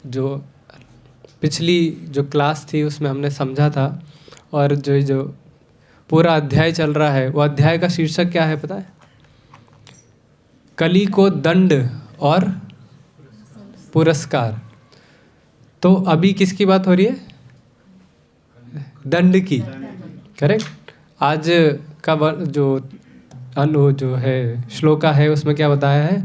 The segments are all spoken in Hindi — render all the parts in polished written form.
जो पिछली जो क्लास थी उसमें हमने समझा था, और जो पूरा अध्याय चल रहा है वो अध्याय का शीर्षक क्या है पता है? कली को दंड और पुरस्कार। तो अभी किसकी बात हो रही है? दंड की, करेक्ट। आज का जो है श्लोका है उसमें क्या बताया है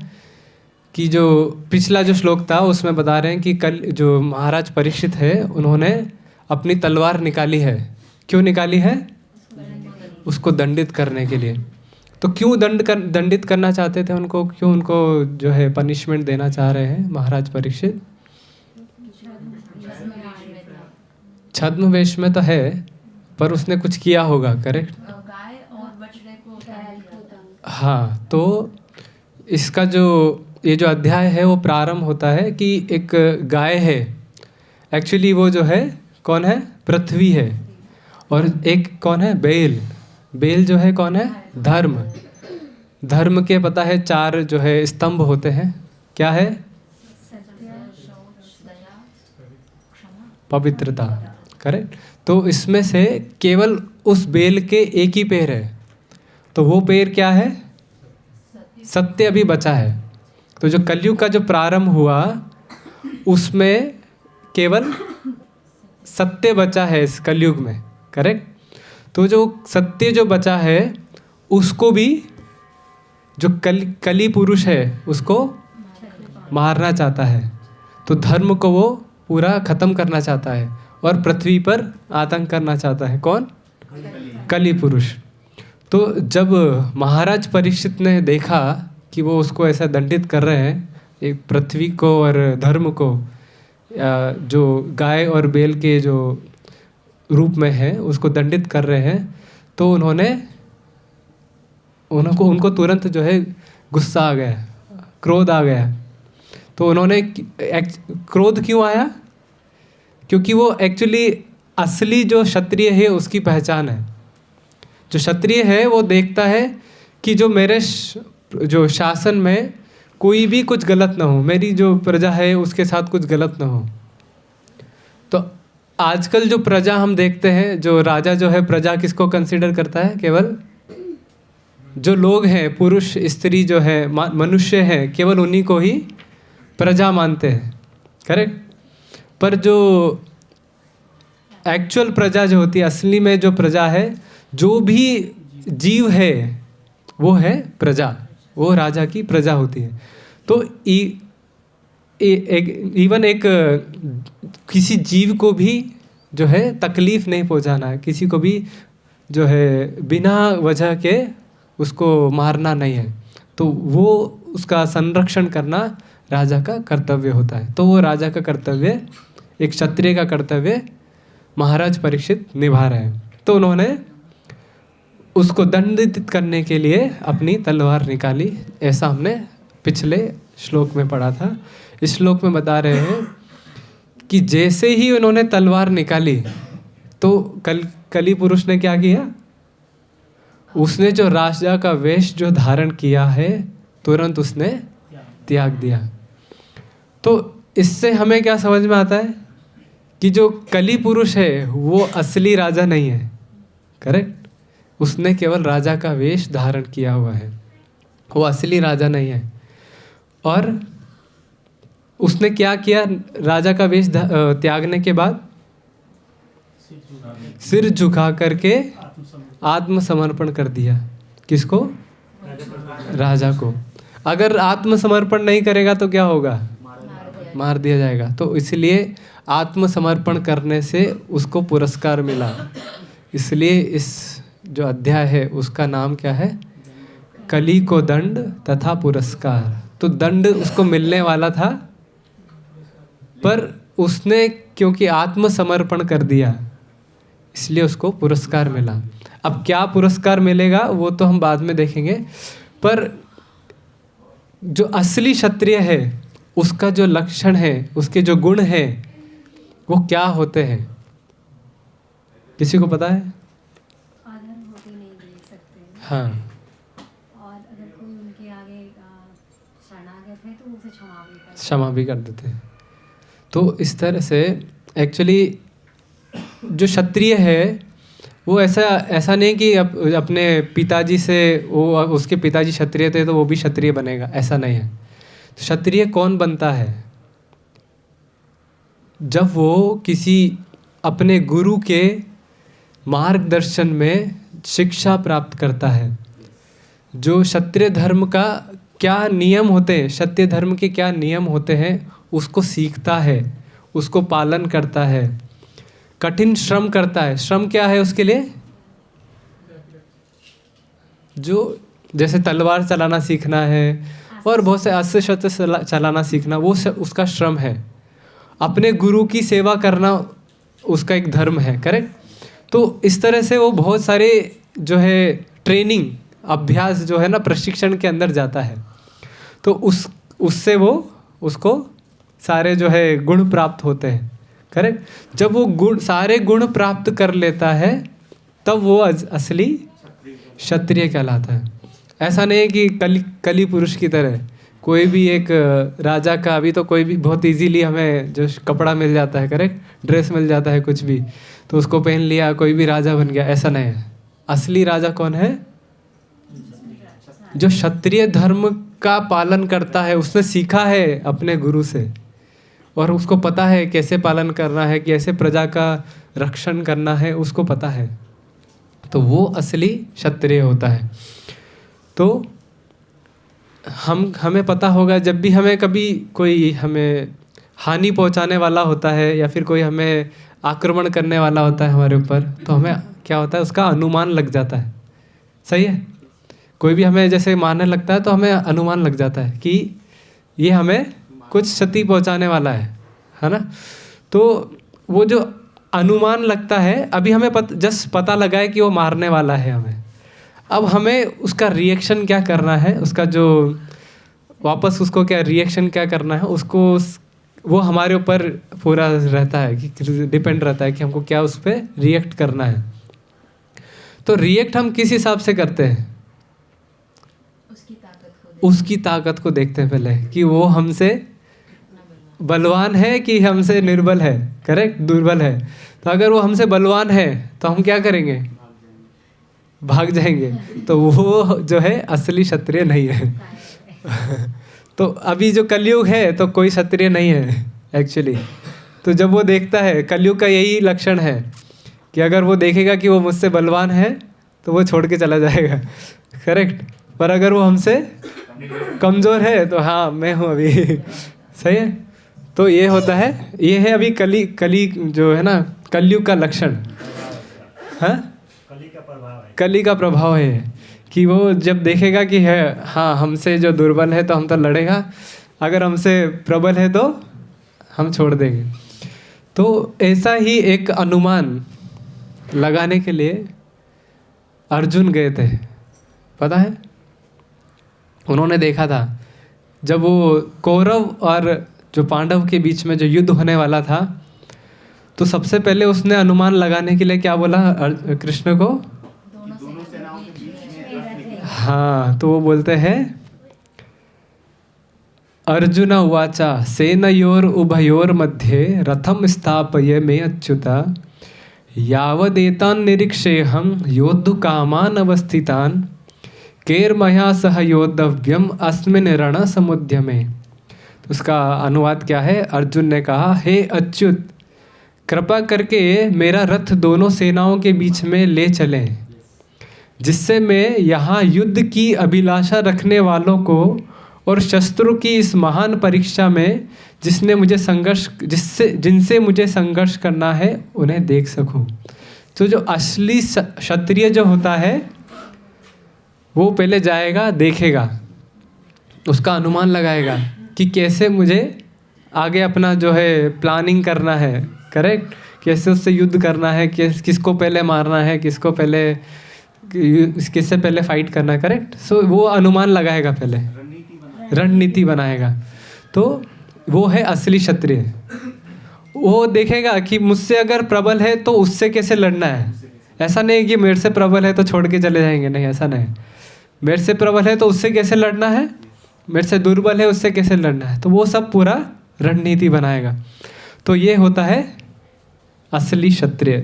कि जो पिछला जो श्लोक था उसमें बता रहे हैं कि कल जो महाराज परीक्षित है उन्होंने अपनी तलवार निकाली है। क्यों निकाली है? उसको दंडित करने के लिए। तो क्यों दंडित करना चाहते थे उनको? क्यों उनको जो है पनिशमेंट देना चाह रहे हैं महाराज परीक्षित? छद्म वेश में तो है, पर उसने कुछ किया होगा, करेक्ट? गाय और बछड़े को हाँ, तो इसका जो ये जो अध्याय है वो प्रारंभ होता है कि एक गाय है, एक्चुअली वो जो है कौन है? पृथ्वी है। और एक कौन है? बेल। बेल जो है कौन है? धर्म। धर्म के पता है 4 जो है स्तंभ होते हैं। क्या है? पवित्रता, करेक्ट। तो इसमें से केवल उस बेल के एक ही पैर है, तो वो पैर क्या है? सत्य अभी बचा है। तो जो कलयुग का जो प्रारंभ हुआ उसमें केवल सत्य बचा है इस कलयुग में, करेक्ट। तो जो सत्य जो बचा है उसको भी जो कली पुरुष है उसको मारना चाहता है। तो धर्म को वो पूरा खत्म करना चाहता है और पृथ्वी पर आतंक करना चाहता है। कौन? कली पुरुष। तो जब महाराज परीक्षित ने देखा कि वो उसको ऐसा दंडित कर रहे हैं, एक पृथ्वी को और धर्म को, जो गाय और बेल के जो रूप में है उसको दंडित कर रहे हैं, तो उनको तुरंत जो है गुस्सा आ गया, क्रोध आ गया। तो उन्होंने क्रोध क्यों आया? क्योंकि वो एक्चुअली असली जो क्षत्रिय है उसकी पहचान है। जो क्षत्रिय है वो देखता है कि जो मेरे जो शासन में कोई भी कुछ गलत ना हो, मेरी जो प्रजा है उसके साथ कुछ गलत ना हो। तो आजकल जो प्रजा हम देखते हैं, जो राजा जो है प्रजा किसको कंसीडर करता है? केवल जो लोग हैं, पुरुष स्त्री जो है मनुष्य हैं, केवल उन्हीं को ही प्रजा मानते हैं, करेक्ट। पर जो एक्चुअल प्रजा जो होती है, असली में जो प्रजा है, जो भी जीव है वो है प्रजा, वो राजा की प्रजा होती है। तो इवन एक किसी जीव को भी जो है तकलीफ नहीं पहुंचाना है, किसी को भी जो है बिना वजह के उसको मारना नहीं है। तो वो उसका संरक्षण करना राजा का कर्तव्य होता है। तो वो राजा का कर्तव्य, एक क्षत्रिय का कर्तव्य महाराज परीक्षित निभा रहे हैं। तो उन्होंने उसको दंडित करने के लिए अपनी तलवार निकाली, ऐसा हमने पिछले श्लोक में पढ़ा था। इस श्लोक में बता रहे हैं कि जैसे ही उन्होंने तलवार निकाली तो कली पुरुष ने क्या किया? उसने जो राजा का वेश जो धारण किया है तुरंत उसने त्याग दिया। तो इससे हमें क्या समझ में आता है कि जो कली पुरुष है वो असली राजा नहीं है, करेक्ट। उसने केवल राजा का वेश धारण किया हुआ है, वो असली राजा नहीं है। और उसने क्या किया? राजा का वेश त्यागने के बाद सिर झुका करके आत्मसमर्पण कर दिया। किसको? राजा को। अगर आत्मसमर्पण नहीं करेगा तो क्या होगा? मार दिया जाएगा। तो इसलिए आत्मसमर्पण करने से उसको पुरस्कार मिला। इसलिए इस जो अध्याय है उसका नाम क्या है? कली को दंड तथा पुरस्कार। तो दंड उसको मिलने वाला था, पर उसने क्योंकि आत्मसमर्पण कर दिया इसलिए उसको पुरस्कार मिला। अब क्या पुरस्कार मिलेगा वो तो हम बाद में देखेंगे, पर जो असली क्षत्रिय है उसका जो लक्षण है, उसके जो गुण हैं वो क्या होते हैं? किसी को पता है? आदर होते नहीं दे सकते। हाँ। और अगर कोई उनके आगे शरणागत है तो उसे क्षमा भी क्षमा भी कर देते हैं। तो इस तरह से एक्चुअली जो क्षत्रिय है वो ऐसा नहीं कि अपने पिताजी से, वो उसके पिताजी क्षत्रिय थे तो वो भी क्षत्रिय बनेगा, ऐसा नहीं है। तो क्षत्रिय कौन बनता है? जब वो किसी अपने गुरु के मार्गदर्शन में शिक्षा प्राप्त करता है। जो क्षत्रिय धर्म का क्या नियम होते हैं, क्षत्रिय धर्म के क्या नियम होते हैं, उसको सीखता है, उसको पालन करता है, कठिन श्रम करता है। श्रम क्या है उसके लिए? जो जैसे तलवार चलाना सीखना है और बहुत से अस्त्र शस्त्र चलाना सीखना, वो उसका श्रम है। अपने गुरु की सेवा करना उसका एक धर्म है, करेक्ट। तो इस तरह से वो बहुत सारे जो है ट्रेनिंग, अभ्यास जो है ना, प्रशिक्षण के अंदर जाता है। तो उससे वो उसको सारे जो है गुण प्राप्त होते हैं, करेक्ट। जब वो सारे गुण प्राप्त कर लेता है तब वो असली क्षत्रिय कहलाता है। ऐसा नहीं है कि कली पुरुष की तरह कोई भी एक राजा का, अभी तो कोई भी बहुत इजीली हमें जो कपड़ा मिल जाता है, करेक्ट, ड्रेस मिल जाता है कुछ भी, तो उसको पहन लिया, कोई भी राजा बन गया, ऐसा नहीं है। असली राजा कौन है? जो क्षत्रिय धर्म का पालन करता है, उसने सीखा है अपने गुरु से और उसको पता है कैसे पालन करना है, कैसे प्रजा का रक्षण करना है, उसको पता है, तो वो असली क्षत्रिय होता है। तो हमें पता होगा, जब भी हमें कभी कोई हमें हानि पहुंचाने वाला होता है या फिर कोई हमें आक्रमण करने वाला होता है हमारे ऊपर, तो हमें क्या होता है, उसका अनुमान लग जाता है। सही है? कोई भी हमें जैसे मारने लगता है तो हमें अनुमान लग जाता है कि ये हमें कुछ क्षति पहुंचाने वाला है ना। तो वो जो अनुमान लगता है, अभी हमें जस्ट पता लगा है कि वो मारने वाला है हमें, अब हमें उसका रिएक्शन क्या करना है, उसका जो वापस उसको क्या रिएक्शन क्या करना है, उसको वो हमारे ऊपर पूरा रहता है कि डिपेंड रहता है कि हमको क्या उस पर रिएक्ट करना है। तो रिएक्ट हम किस हिसाब से करते हैं? उसकी ताकत को देखते हैं पहले कि वो हमसे बलवान है कि हमसे निर्बल है, करेक्ट, दुर्बल है। तो अगर वो हमसे बलवान है तो हम क्या करेंगे? भाग जाएंगे। तो वो जो है असली क्षत्रिय नहीं है। तो अभी जो कलयुग है तो कोई क्षत्रिय नहीं है एक्चुअली। तो जब वो देखता है, कलयुग का यही लक्षण है कि अगर वो देखेगा कि वो मुझसे बलवान है तो वो छोड़ के चला जाएगा, करेक्ट। पर अगर वो हमसे कमज़ोर है तो हाँ मैं हूँ अभी। सही है? तो ये होता है, ये है अभी कली जो है ना, कलयुग का लक्षण, हाँ, कली का प्रभाव है कि वो जब देखेगा कि है हाँ हमसे जो दुर्बल है तो हम तो लड़ेगा, अगर हमसे प्रबल है तो हम छोड़ देंगे। तो ऐसा ही एक अनुमान लगाने के लिए अर्जुन गए थे, पता है? उन्होंने देखा था जब वो कौरव और जो पांडव के बीच में जो युद्ध होने वाला था, तो सबसे पहले उसने अनुमान लगाने के लिए क्या बोला कृष्ण को? हाँ, तो वो बोलते हैं अर्जुन उवाचा सेनयोर उभयोर मध्ये रथम स्थापय मे अच्युता यावदेतान निरीक्षेऽहं योद्धु कामान अवस्थितान केर्मया सह योद्धव्यम अस्मिन् रण समुद्यमे। तो उसका अनुवाद क्या है? अर्जुन ने कहा, हे अच्युत, कृपा करके मेरा रथ दोनों सेनाओं के बीच में ले चलें, जिससे मैं यहाँ युद्ध की अभिलाषा रखने वालों को और शस्त्रों की इस महान परीक्षा में जिनसे मुझे संघर्ष करना है उन्हें देख सकूं। तो जो असली क्षत्रिय जो होता है वो पहले जाएगा, देखेगा, उसका अनुमान लगाएगा कि कैसे मुझे आगे अपना जो है प्लानिंग करना है, करेक्ट, कैसे उससे युद्ध करना है, किसको पहले मारना है, किससे पहले फाइट करना है, करेक्ट। सो वो अनुमान लगाएगा, पहले रणनीति बनाएगा। तो वो है असली क्षत्रिय। वो देखेगा कि मुझसे अगर प्रबल है तो उससे कैसे लड़ना है। ऐसा नहीं कि मेरे से प्रबल है तो छोड़ के चले जाएंगे, नहीं, ऐसा नहीं। मेरे से प्रबल है तो उससे कैसे लड़ना है, मेरे से दुर्बल है उससे कैसे लड़ना है, तो वो सब पूरा रणनीति बनाएगा। तो ये होता है असली क्षत्रिय।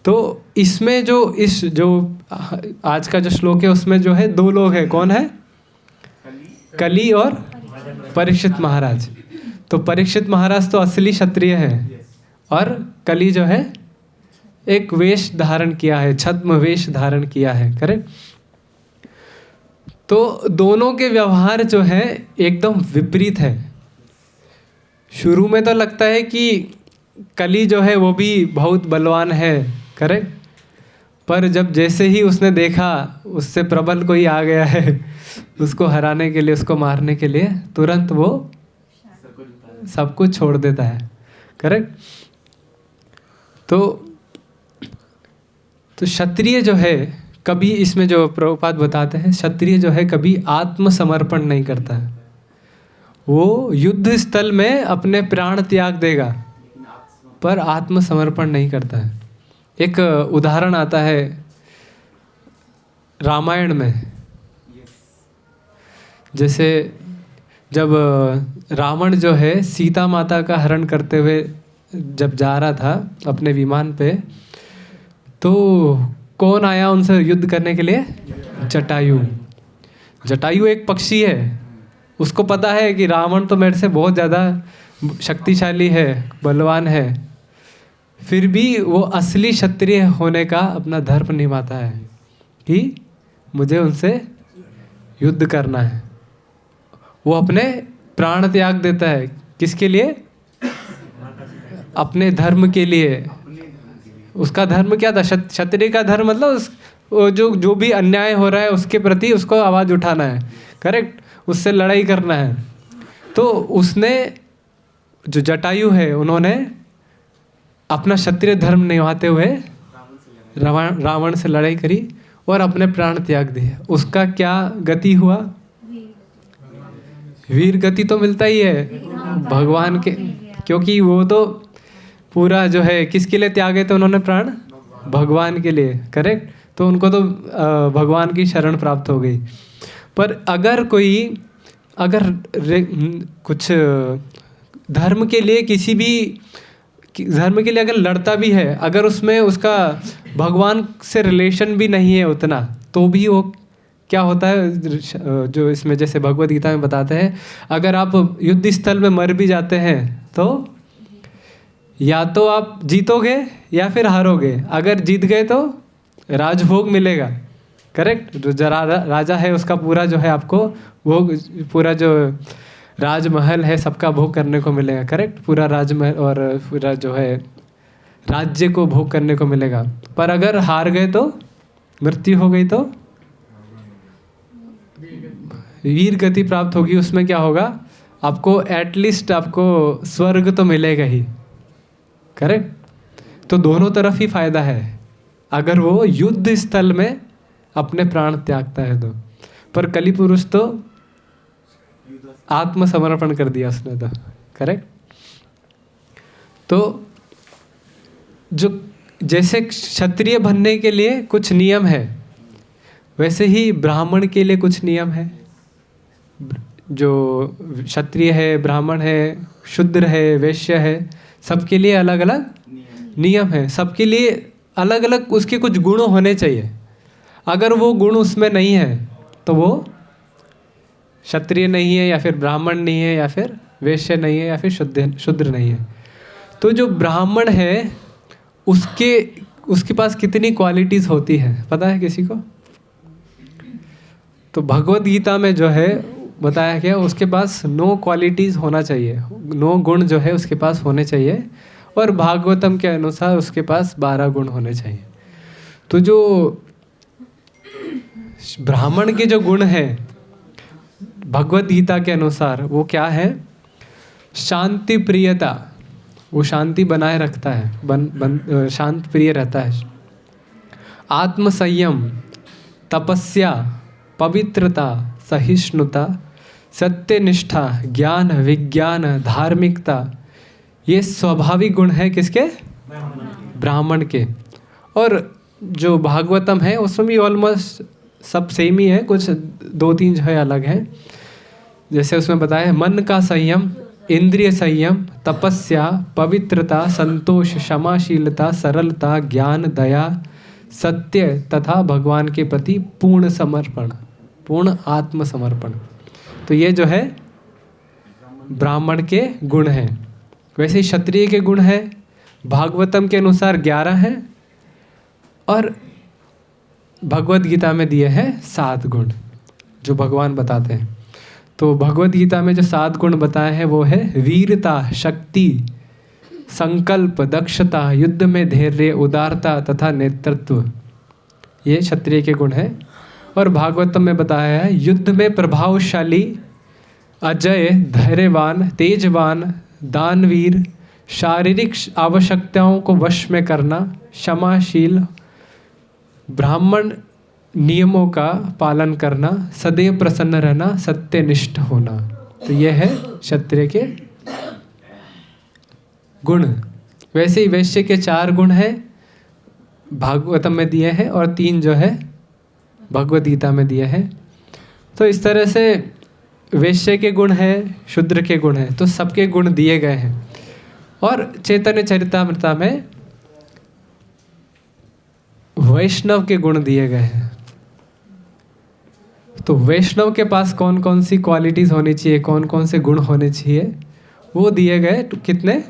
तो इसमें जो आज का जो श्लोक है उसमें जो है दो लोग हैं, कौन है? कली और परीक्षित महाराज। तो परीक्षित महाराज तो असली क्षत्रिय है और कली जो है एक वेश धारण किया है, छद्म वेश धारण किया है, करेक्ट। तो दोनों के व्यवहार जो है एकदम विपरीत है। शुरू में तो लगता है कि कली जो है वो भी बहुत बलवान है, करेक्ट। पर जब जैसे ही उसने देखा उससे प्रबल कोई आ गया है उसको हराने के लिए, उसको मारने के लिए, तुरंत वो सब कुछ छोड़ देता है, करेक्ट। तो क्षत्रिय जो है कभी, इसमें जो प्रभुपाद बताते हैं, क्षत्रिय जो है कभी आत्मसमर्पण नहीं करता है। वो युद्ध स्थल में अपने प्राण त्याग देगा पर आत्मसमर्पण नहीं करता है। एक उदाहरण आता है रामायण में, जैसे जब रावण जो है सीता माता का हरण करते हुए जब जा रहा था अपने विमान पे, तो कौन आया उनसे युद्ध करने के लिए? जटायु। जटायु एक पक्षी है, उसको पता है कि रावण तो मेरे से बहुत ज़्यादा शक्तिशाली है, बलवान है, फिर भी वो असली क्षत्रिय होने का अपना धर्म निभाता है कि मुझे उनसे युद्ध करना है। वो अपने प्राण त्याग देता है, किसके लिए? अपने धर्म के लिए। उसका धर्म क्या था? क्षत्रिय का धर्म मतलब जो भी अन्याय हो रहा है उसके प्रति उसको आवाज़ उठाना है, करेक्ट, उससे लड़ाई करना है। तो उसने, जो जटायु है, उन्होंने अपना क्षत्रिय धर्म निभाते हुए रावण से लड़ाई करी और अपने प्राण त्याग दिए। उसका क्या गति हुआ? वीर गति तो मिलता ही है भगवान के, क्योंकि वो तो पूरा जो है किसके लिए त्यागे थे उन्होंने प्राण? भगवान के लिए, करेक्ट। तो उनको तो भगवान की शरण प्राप्त हो गई। पर अगर कुछ धर्म के लिए, किसी भी धर्म के लिए अगर लड़ता भी है, अगर उसमें उसका भगवान से रिलेशन भी नहीं है उतना, तो भी वो क्या होता है, जो इसमें जैसे भगवद गीता में बताते हैं, अगर आप युद्ध स्थल में मर भी जाते हैं तो या तो आप जीतोगे या फिर हारोगे। अगर जीत गए तो राजभोग मिलेगा, करेक्ट। जो राजा है उसका पूरा जो है आपको भोग, पूरा जो राजमहल है सबका भोग करने को मिलेगा, करेक्ट। पूरा राजमहल और पूरा जो है राज्य को भोग करने को मिलेगा। पर अगर हार गए तो, मृत्यु हो गई तो वीर गति प्राप्त होगी। उसमें क्या होगा? आपको एटलीस्ट आपको स्वर्ग तो मिलेगा ही, करेक्ट। तो दोनों तरफ ही फायदा है अगर वो युद्ध स्थल में अपने प्राण त्यागता है तो। पर कली पुरुष तो आत्मसमर्पण कर दिया उसने तो, करेक्ट। तो जो जैसे क्षत्रिय बनने के लिए कुछ नियम है, वैसे ही ब्राह्मण के लिए कुछ नियम है। जो क्षत्रिय है, ब्राह्मण है, शूद्र है, वैश्य है, सबके लिए अलग अलग नियम है। सबके लिए अलग अलग उसके कुछ गुण होने चाहिए। अगर वो गुण उसमें नहीं है तो वो क्षत्रिय नहीं है, या फिर ब्राह्मण नहीं है, या फिर वैश्य नहीं है, या फिर शूद्र नहीं है। तो जो ब्राह्मण है उसके पास कितनी क्वालिटीज़ होती है पता है किसी को? तो भगवद गीता में जो है बताया गया उसके पास 9 क्वालिटीज़ होना चाहिए, 9 गुण जो है उसके पास होने चाहिए। और भागवतम के अनुसार उसके पास 12 गुण होने चाहिए। तो जो ब्राह्मण के जो गुण हैं भगवद गीता के अनुसार वो क्या है? शांति प्रियता, वो शांति बनाए रखता है, शांत प्रिय रहता है। आत्मसंयम, तपस्या, पवित्रता, सहिष्णुता, सत्यनिष्ठा, ज्ञान, विज्ञान, धार्मिकता, ये स्वाभाविक गुण है किसके? ब्राह्मण के। और जो भागवतम है उसमें भी ऑलमोस्ट सब सेम ही है, कुछ 2-3 जो है अलग है। जैसे उसमें बताया है मन का संयम, इंद्रिय संयम, तपस्या, पवित्रता, संतोष, क्षमाशीलता, सरलता, ज्ञान, दया, सत्य तथा भगवान के प्रति पूर्ण समर्पण, पूर्ण आत्मसमर्पण। तो ये जो है ब्राह्मण के गुण हैं। वैसे ही क्षत्रिय के गुण हैं, भागवतम के अनुसार 11 हैं और भगवत गीता में दिए हैं 7 गुण जो भगवान बताते हैं। तो भगवत गीता में जो 7 गुण बताए हैं वो है वीरता, शक्ति, संकल्प, दक्षता, युद्ध में धैर्य, उदारता तथा नेतृत्व। ये क्षत्रिय के गुण हैं। और भागवतम में बताया है युद्ध में प्रभावशाली, अजय, धैर्यवान, तेजवान, दानवीर, शारीरिक आवश्यकताओं को वश में करना, क्षमाशील, ब्राह्मण नियमों का पालन करना, सदैव प्रसन्न रहना, सत्यनिष्ठ होना। तो यह है क्षत्रिय के गुण। वैसे ही वैश्य के 4 गुण हैं, भागवतम में दिए हैं, और 3 जो है भगवद गीता में दिए हैं। तो इस तरह से वैश्य के गुण हैं, शूद्र के गुण हैं, तो सबके गुण दिए गए हैं। और चैतन्य चरितामृता में वैष्णव के गुण दिए गए हैं। तो वैष्णव के पास कौन कौन सी क्वालिटीज होनी चाहिए, कौन कौन से गुण होने चाहिए, वो दिए गए। कितने?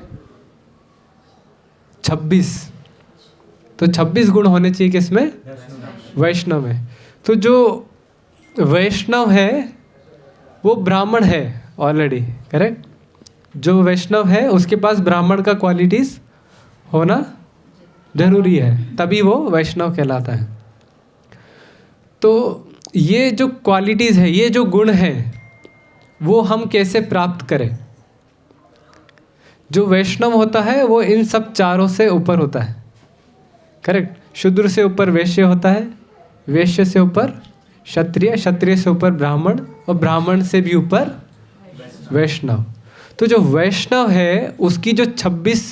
26। तो 26 गुण होने चाहिए किसमें? वैष्णव में। तो जो वैष्णव है वो ब्राह्मण है ऑलरेडी, करेक्ट। जो वैष्णव है उसके पास ब्राह्मण का क्वालिटीज होना जरूरी है, तभी वो वैष्णव कहलाता है। तो ये जो क्वालिटीज है, ये जो गुण है, वो हम कैसे प्राप्त करें? जो वैष्णव होता है वो इन सब चारों से ऊपर होता है, करेक्ट। शूद्र से ऊपर वैश्य होता है, वैश्य से ऊपर क्षत्रिय, क्षत्रिय से ऊपर ब्राह्मण, और ब्राह्मण से भी ऊपर वैष्णव। तो जो वैष्णव है उसकी जो 26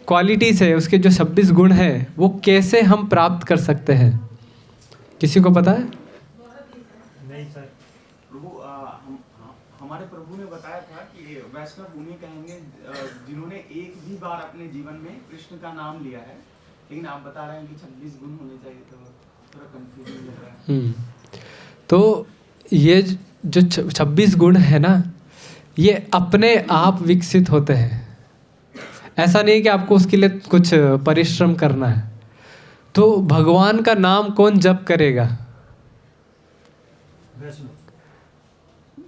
क्वालिटीज है, उसके जो 26 गुण हैं, वो कैसे हम प्राप्त कर सकते हैं? किसी को पता है? नहीं सर। प्रभु हमारे प्रभु ने बताया था कि वैष्णव उन्हें कहेंगे जिन्होंने एक भी बार अपने जीवन में कृष्ण का नाम लिया है। लेकिन आप बता रहे हैं कि 26 गुण होने चाहिए, तो थोड़ा कंफ्यूजन लग रहा है। तो ये जो 26 गुण है ना, ये अपने आप विकसित होते हैं। ऐसा नहीं कि आपको उसके लिए कुछ परिश्रम करना है। तो भगवान का नाम कौन जप करेगा?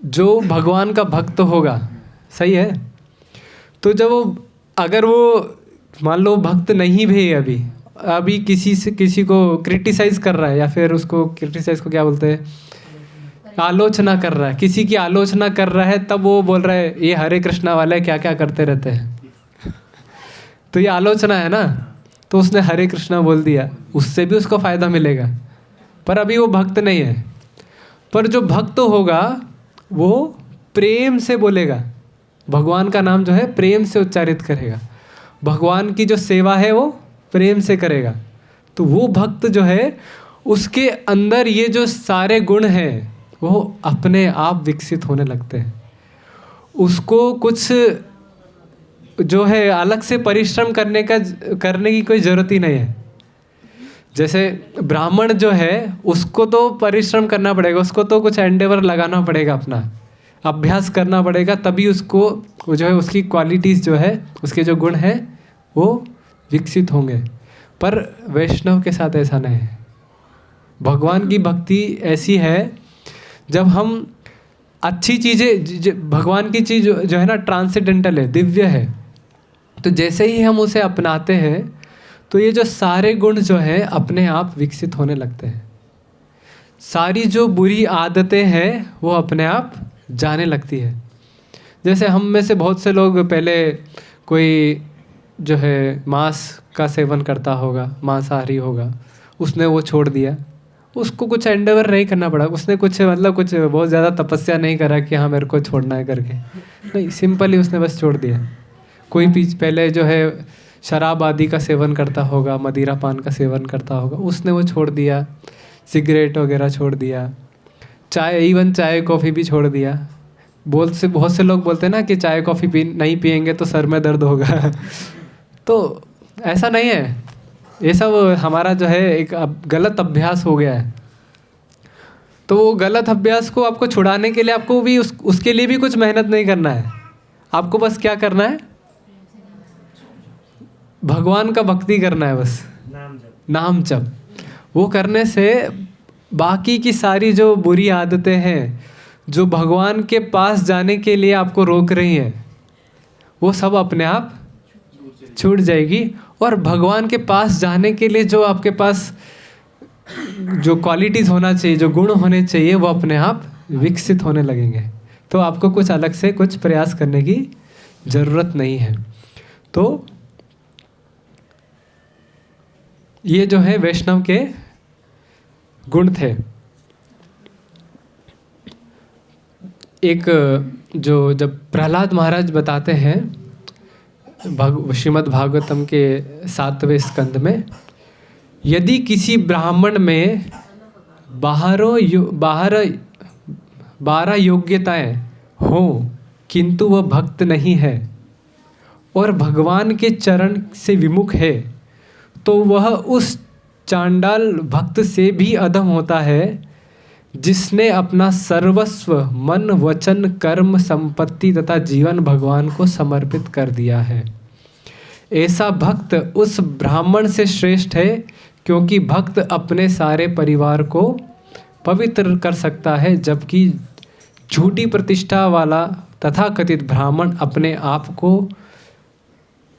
जो भगवान का भक्त होगा, सही है। तो जब वो, अगर वो मान लो भक्त नहीं भी अभी किसी को क्रिटिसाइज कर रहा है, या फिर उसको क्रिटिसाइज को क्या बोलते हैं, आलोचना कर रहा है, किसी की आलोचना कर रहा है, तब वो बोल रहा है ये हरे कृष्णा वाले क्या क्या करते रहते हैं। तो ये आलोचना है ना, तो उसने हरे कृष्णा बोल दिया, उससे भी उसको फायदा मिलेगा, पर अभी वो भक्त नहीं है। पर जो भक्त होगा वो प्रेम से बोलेगा, भगवान का नाम जो है प्रेम से उच्चारित करेगा, भगवान की जो सेवा है वो प्रेम से करेगा। तो वो भक्त जो है उसके अंदर ये जो सारे गुण हैं वो अपने आप विकसित होने लगते हैं। उसको कुछ जो है अलग से परिश्रम करने की कोई ज़रूरत ही नहीं है। जैसे ब्राह्मण जो है उसको तो परिश्रम करना पड़ेगा, उसको तो कुछ एंडेवर लगाना पड़ेगा, अपना अभ्यास करना पड़ेगा, तभी उसको जो है उसकी क्वालिटीज़ जो है, उसके जो गुण हैं वो विकसित होंगे। पर वैष्णव के साथ ऐसा नहीं है। भगवान की भक्ति ऐसी है, जब हम अच्छी चीज़ें, भगवान की चीज़ जो है ना ट्रांसेंडेंटल है, दिव्य है, तो जैसे ही हम उसे अपनाते हैं तो ये जो सारे गुण जो है अपने आप विकसित होने लगते हैं। सारी जो बुरी आदतें हैं वो अपने आप जाने लगती है। जैसे हम में से बहुत से लोग, पहले कोई जो है मांस का सेवन करता होगा, मांसाहारी होगा, उसने वो छोड़ दिया, उसको कुछ एंडेवर नहीं करना पड़ा, उसने कुछ बहुत ज़्यादा तपस्या नहीं करा कि हाँ मेरे को छोड़ना है करके, नहीं, सिंपली उसने बस छोड़ दिया। कोई पहले जो है शराब आदि का सेवन करता होगा, मदिरा पान का सेवन करता होगा, उसने वो छोड़ दिया, सिगरेट वगैरह छोड़ दिया, चाय, इवन चाय कॉफ़ी भी छोड़ दिया, बहुत से लोग बोलते हैं ना कि चाय कॉफ़ी नहीं पिएंगे तो सर में दर्द होगा तो ऐसा नहीं है, ये सब हमारा जो है एक गलत अभ्यास हो गया है। तो वो गलत अभ्यास को आपको छुड़ाने के लिए आपको भी उसके लिए भी कुछ मेहनत नहीं करना है। आपको बस क्या करना है, भगवान का भक्ति करना है, बस नाम जप। वो करने से बाकी की सारी जो बुरी आदतें हैं जो भगवान के पास जाने के लिए आपको रोक रही हैं, वो सब अपने आप छूट जाएगी। और भगवान के पास जाने के लिए जो आपके पास जो क्वालिटीज़ होना चाहिए, जो गुण होने चाहिए, वो अपने आप विकसित होने लगेंगे। तो आपको कुछ अलग से कुछ प्रयास करने की ज़रूरत नहीं है। तो ये जो है वैष्णव के गुण थे। एक जो जब प्रहलाद महाराज बताते हैं श्रीमद् भागवतम के 7वें स्कंद में, यदि किसी ब्राह्मण में 12 योग्यताएं हों किंतु वह भक्त नहीं है और भगवान के चरण से विमुख है, तो वह उस चांडाल भक्त से भी अधम होता है जिसने अपना सर्वस्व मन वचन कर्म संपत्ति तथा जीवन भगवान को समर्पित कर दिया है। ऐसा भक्त उस ब्राह्मण से श्रेष्ठ है, क्योंकि भक्त अपने सारे परिवार को पवित्र कर सकता है, जबकि झूठी प्रतिष्ठा वाला तथाकथित ब्राह्मण अपने आप को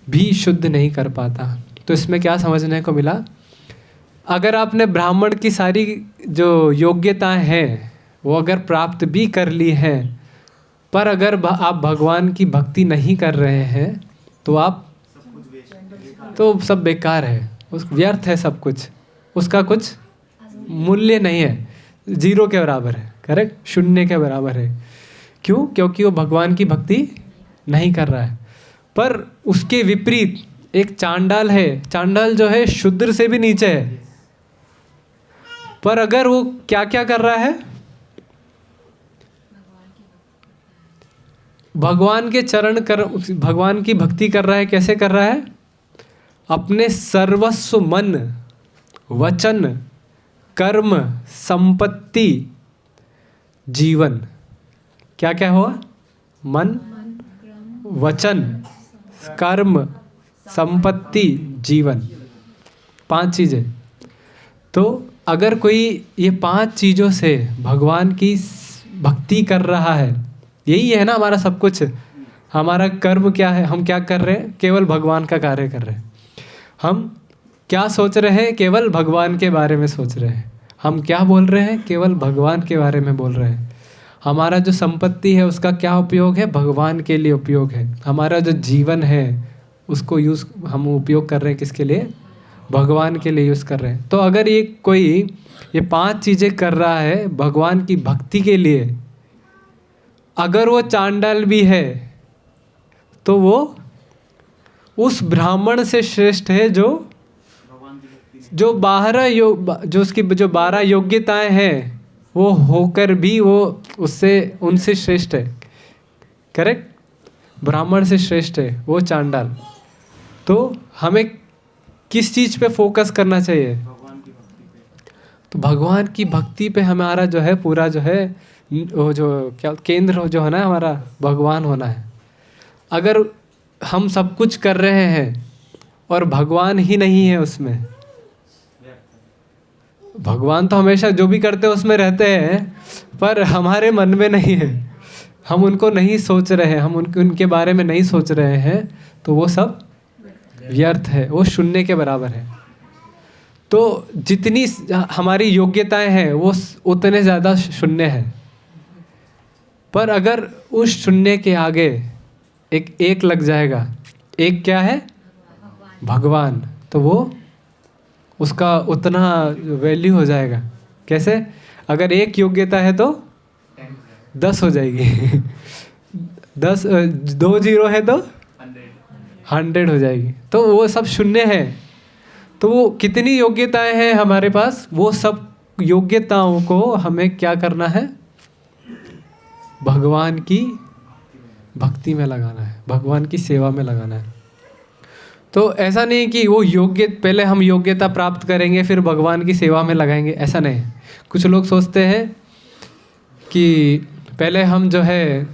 भी शुद्ध नहीं कर पाता। तो इसमें क्या समझने को मिला, अगर आपने ब्राह्मण की सारी जो योग्यताएं हैं वो अगर प्राप्त भी कर ली हैं, पर अगर आप भगवान की भक्ति नहीं कर रहे हैं तो आप तो सब बेकार है, व्यर्थ है सब कुछ, उसका कुछ मूल्य नहीं है, 0 के बराबर है। करेक्ट, 0 के बराबर है। क्यों? क्योंकि वो भगवान की भक्ति नहीं कर रहा है। पर उसके विपरीत एक चांडाल है, चांडाल जो है शूद्र से भी नीचे है, पर अगर वो क्या क्या कर रहा है, भगवान के चरण कर, भगवान की भक्ति कर रहा है। कैसे कर रहा है? अपने सर्वस्व मन वचन कर्म संपत्ति जीवन, क्या क्या हुआ? मन वचन कर्म संपत्ति जीवन, 5 चीज़ें। तो अगर कोई ये 5 चीज़ों से भगवान की भक्ति कर रहा है, यही है ना हमारा सब कुछ। हमारा कर्म क्या है? हम क्या कर रहे हैं? केवल भगवान का कार्य कर रहे हैं। हम क्या सोच रहे हैं? केवल भगवान के बारे में सोच रहे हैं। हम क्या बोल रहे हैं? केवल भगवान के बारे में बोल रहे हैं। हमारा जो संपत्ति है उसका क्या उपयोग है? भगवान के लिए उपयोग है। हमारा जो जीवन है उसको हम उपयोग कर रहे हैं किसके लिए? भगवान के लिए यूज़ कर रहे हैं। तो अगर ये 5 चीज़ें कर रहा है भगवान की भक्ति के लिए, अगर वो चांडाल भी है तो वो उस ब्राह्मण से श्रेष्ठ है जो 12 योग्यताएं हैं वो होकर भी वो उनसे श्रेष्ठ है। करेक्ट, ब्राह्मण से श्रेष्ठ है वो चांडाल। तो हमें किस चीज़ पे फोकस करना चाहिए? तो भगवान की भक्ति पे हमारा जो है पूरा जो है वो जो क्या केंद्र जो है ना हमारा भगवान होना है। अगर हम सब कुछ कर रहे हैं और भगवान ही नहीं है उसमें, भगवान तो हमेशा जो भी करते हैं उसमें रहते हैं, पर हमारे मन में नहीं है, हम उनको नहीं सोच रहे हैं, हम उनके बारे में नहीं सोच रहे हैं, तो वो सब व्यर्थ है, वो 0 के बराबर है। तो जितनी हमारी योग्यताएं हैं वो उतने ज़्यादा 0 है। पर अगर उस 0 के आगे एक लग जाएगा, एक क्या है? भगवान, तो वो उसका उतना वैल्यू हो जाएगा। कैसे? अगर 1 योग्यता है तो 10 हो जाएगी 2 0 है तो 100 हो जाएगी। तो वो सब 0 है। तो वो कितनी योग्यताएं हैं हमारे पास, वो सब योग्यताओं को हमें क्या करना है? भगवान की भक्ति में लगाना है, भगवान की सेवा में लगाना है। तो ऐसा नहीं कि वो पहले हम योग्यता प्राप्त करेंगे फिर भगवान की सेवा में लगाएंगे, ऐसा नहीं। कुछ लोग सोचते हैं कि पहले हम जो है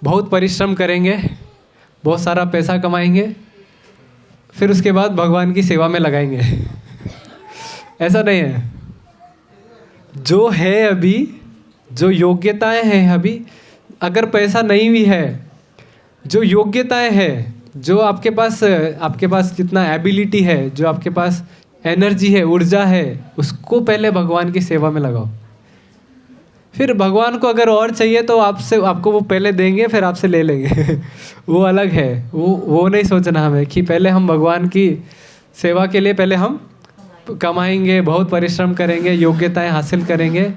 बहुत परिश्रम करेंगे, बहुत सारा पैसा कमाएंगे, फिर उसके बाद भगवान की सेवा में लगाएंगे। ऐसा नहीं है। जो है अभी, जो योग्यताएं हैं अभी, अगर पैसा नहीं भी है, जो योग्यताएं हैं, जो आपके पास जितना एबिलिटी है, जो आपके पास एनर्जी है, ऊर्जा है, उसको पहले भगवान की सेवा में लगाओ। फिर भगवान को अगर और चाहिए तो आपको वो पहले देंगे, फिर आपसे ले लेंगे। वो अलग है। वो नहीं सोचना हमें कि पहले हम भगवान की सेवा के लिए पहले हम कमाएंगे, बहुत परिश्रम करेंगे, योग्यताएं हासिल करेंगे,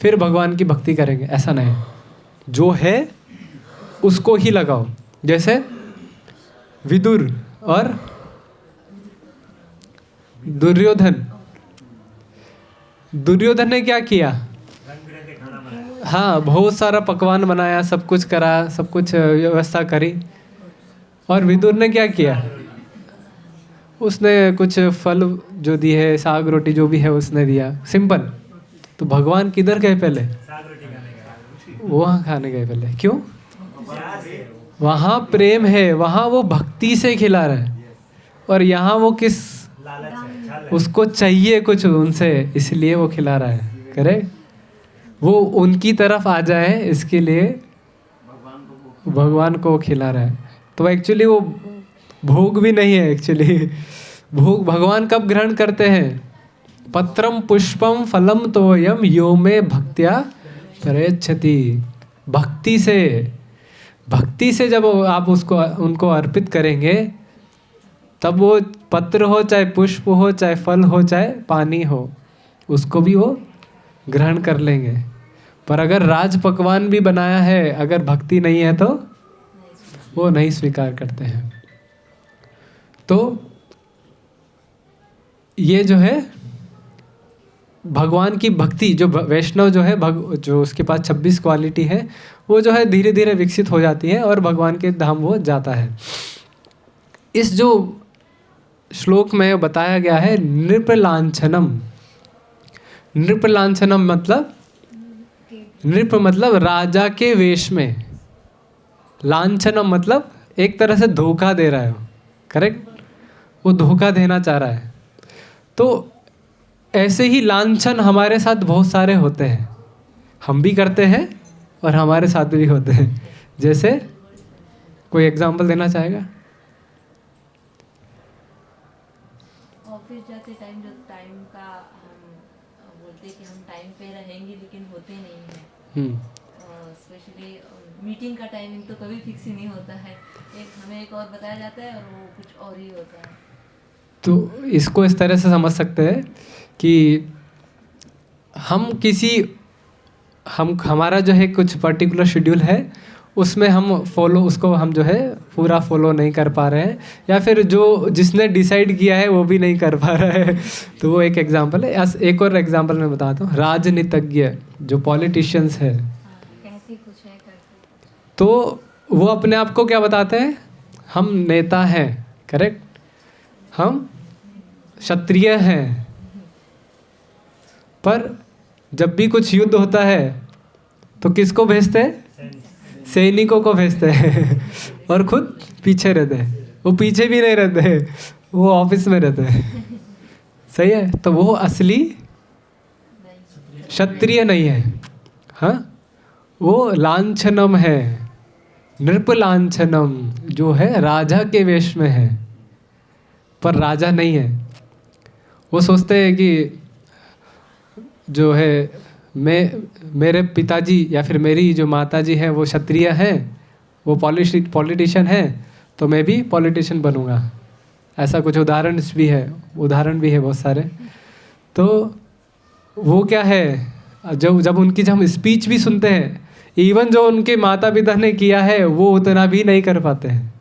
फिर भगवान की भक्ति करेंगे, ऐसा नहीं। जो है उसको ही लगाओ। जैसे विदुर और दुर्योधन ने क्या किया? हाँ, बहुत सारा पकवान बनाया, सब कुछ करा, सब कुछ व्यवस्था करी। और विदुर ने क्या किया? उसने कुछ फल जो दिए है, साग रोटी जो भी है उसने दिया, सिंपल। तो भगवान किधर गए पहले? वहाँ खाने गए पहले। क्यों? वहाँ प्रेम है, वहाँ वो भक्ति से खिला रहा है। और यहाँ वो किस, उसको चाहिए कुछ उनसे, इसलिए वो खिला रहा है। करेक्ट? वो उनकी तरफ आ जाए इसके लिए भगवान को खिला रहा है। तो एक्चुअली वो भोग भी नहीं है। एक्चुअली भोग भगवान कब ग्रहण करते हैं? पत्रम पुष्पम फलम तोयम यो में भक्त्या प्रयच्छति। भक्ति से जब आप उनको अर्पित करेंगे, तब वो पत्र हो, चाहे पुष्प हो, चाहे फल हो, चाहे पानी हो, उसको भी वो ग्रहण कर लेंगे। पर अगर राज पकवान भी बनाया है, अगर भक्ति नहीं है तो वो नहीं स्वीकार करते हैं। तो ये जो है भगवान की भक्ति, जो वैष्णव जो है जो उसके पास 26 क्वालिटी है, वो जो है धीरे धीरे विकसित हो जाती है और भगवान के धाम वो जाता है। इस जो श्लोक में बताया गया है नृपलांछनम। नृपलांछनम मतलब, नृप मतलब राजा के वेश में, लांछनम मतलब एक तरह से धोखा दे रहा है। करेक्ट? वो धोखा देना चाह रहा है। तो ऐसे ही लांछन हमारे साथ बहुत सारे होते हैं, हम भी करते हैं और हमारे साथ भी होते हैं। जैसे कोई एग्जांपल देना चाहेगा? ऑफिस जाते टाइम, जो टाइम का हम बोलते कि हम टाइम पे रहेंगे, लेकिन होते नहीं है। स्पेशली मीटिंग का टाइमिंग तो कभी फिक्स ही नहीं होता है। हमें एक और बताया जाता है और वो कुछ और ही होता है। तो इसको इस तरह से समझ सकते हैं कि हमारा जो है कुछ पर्टिकुलर शेड्यूल है, उसमें उसको हम जो है पूरा फॉलो नहीं कर पा रहे हैं, या फिर जिसने डिसाइड किया है वो भी नहीं कर पा रहा है। तो वो एक एग्जांपल है। एक और एग्जांपल मैं बताता हूँ। राजनीतिज्ञ जो पॉलिटिशियंस है, तो वो अपने आप को क्या बताते हैं? हम नेता हैं। करेक्ट? हम क्षत्रिय हैं। पर जब भी कुछ युद्ध होता है तो किसको भेजते हैं? सैनिकों को भेजते हैं और खुद पीछे रहते हैं। वो पीछे भी नहीं रहते हैं, वो ऑफिस में रहते हैं। सही है? तो वो असली क्षत्रिय नहीं है। हाँ, वो लांछनम है, नृपलांछनम, जो है राजा के वेश में है पर राजा नहीं है। वो सोचते हैं कि जो है मेरे पिताजी या फिर मेरी जो माताजी है वो क्षत्रिय हैं, वो पॉलिटिशियन हैं, तो मैं भी पॉलिटिशियन बनूंगा। ऐसा कुछ उदाहरण भी है बहुत सारे। तो वो क्या है, जब उनकी हम स्पीच भी सुनते हैं, इवन जो उनके माता पिता ने किया है वो उतना भी नहीं कर पाते हैं।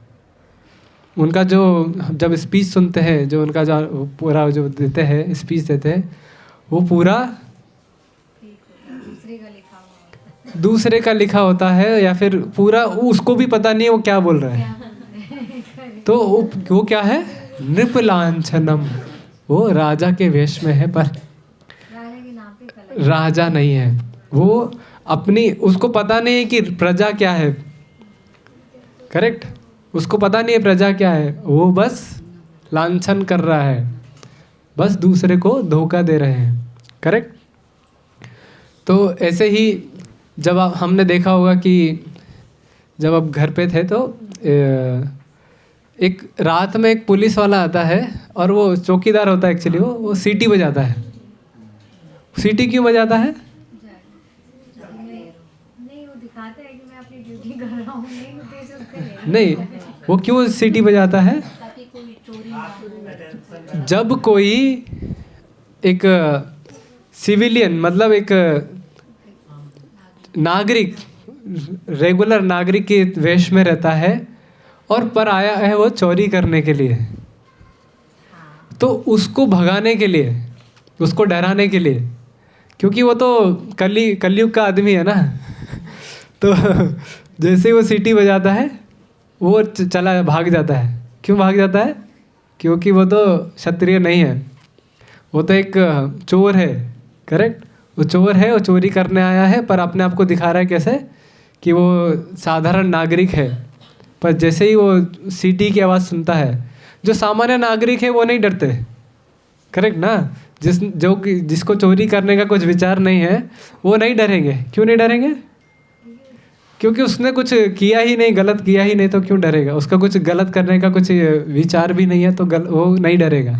उनका जब स्पीच सुनते हैं, जो उनका जो पूरा जो देते हैं, स्पीच देते हैं, वो पूरा दूसरे का लिखा होता है, या फिर पूरा उसको भी पता नहीं है वो क्या बोल रहा है, तो वो क्या है, नृपलांछनम। वो राजा के वेश में है पर राजा के नाम पे कलर। राजा नहीं है वो। अपनी उसको पता नहीं है कि प्रजा क्या है, करेक्ट, उसको पता नहीं है प्रजा क्या है, वो बस लांछन कर रहा है, बस दूसरे को धोखा दे रहे हैं, करेक्ट। तो ऐसे ही जब हमने देखा होगा कि जब आप घर पे थे तो एक रात में एक पुलिस वाला आता है और वो चौकीदार होता है एक्चुअली, वो सीटी बजाता है। सीटी क्यों बजाता है? नहीं, वो दिखाता है कि मैं अपनी ड्यूटी कर रहा हूँ, नहीं उद्देश्य उसका है। नहीं, वो क्यों सीटी बजाता है? ताकि कोई चोरी ना हो। जब कोई एक सिविलियन मतलब एक नागरिक, रेगुलर नागरिक के वेश में रहता है और पर आया है वो चोरी करने के लिए, तो उसको भगाने के लिए, उसको डराने के लिए, क्योंकि वो तो कलयुग का आदमी है ना, तो जैसे ही वो सीटी बजाता है वो चला भाग जाता है। क्यों भाग जाता है? क्योंकि वो तो क्षत्रिय नहीं है, वो तो एक चोर है, करेक्ट। वो चोर है, वो चोरी करने आया है, पर अपने आप को दिखा रहा है कैसे कि वो साधारण नागरिक है। पर जैसे ही वो सीटी की आवाज़ सुनता है, जो सामान्य नागरिक है वो नहीं डरते, करेक्ट ना। जिसको चोरी करने का कुछ विचार नहीं है वो नहीं डरेंगे। क्यों नहीं डरेंगे? क्योंकि उसने कुछ किया ही नहीं, गलत किया ही नहीं, तो क्यों डरेगा? उसका कुछ गलत करने का कुछ विचार भी नहीं है, तो वो नहीं डरेगा।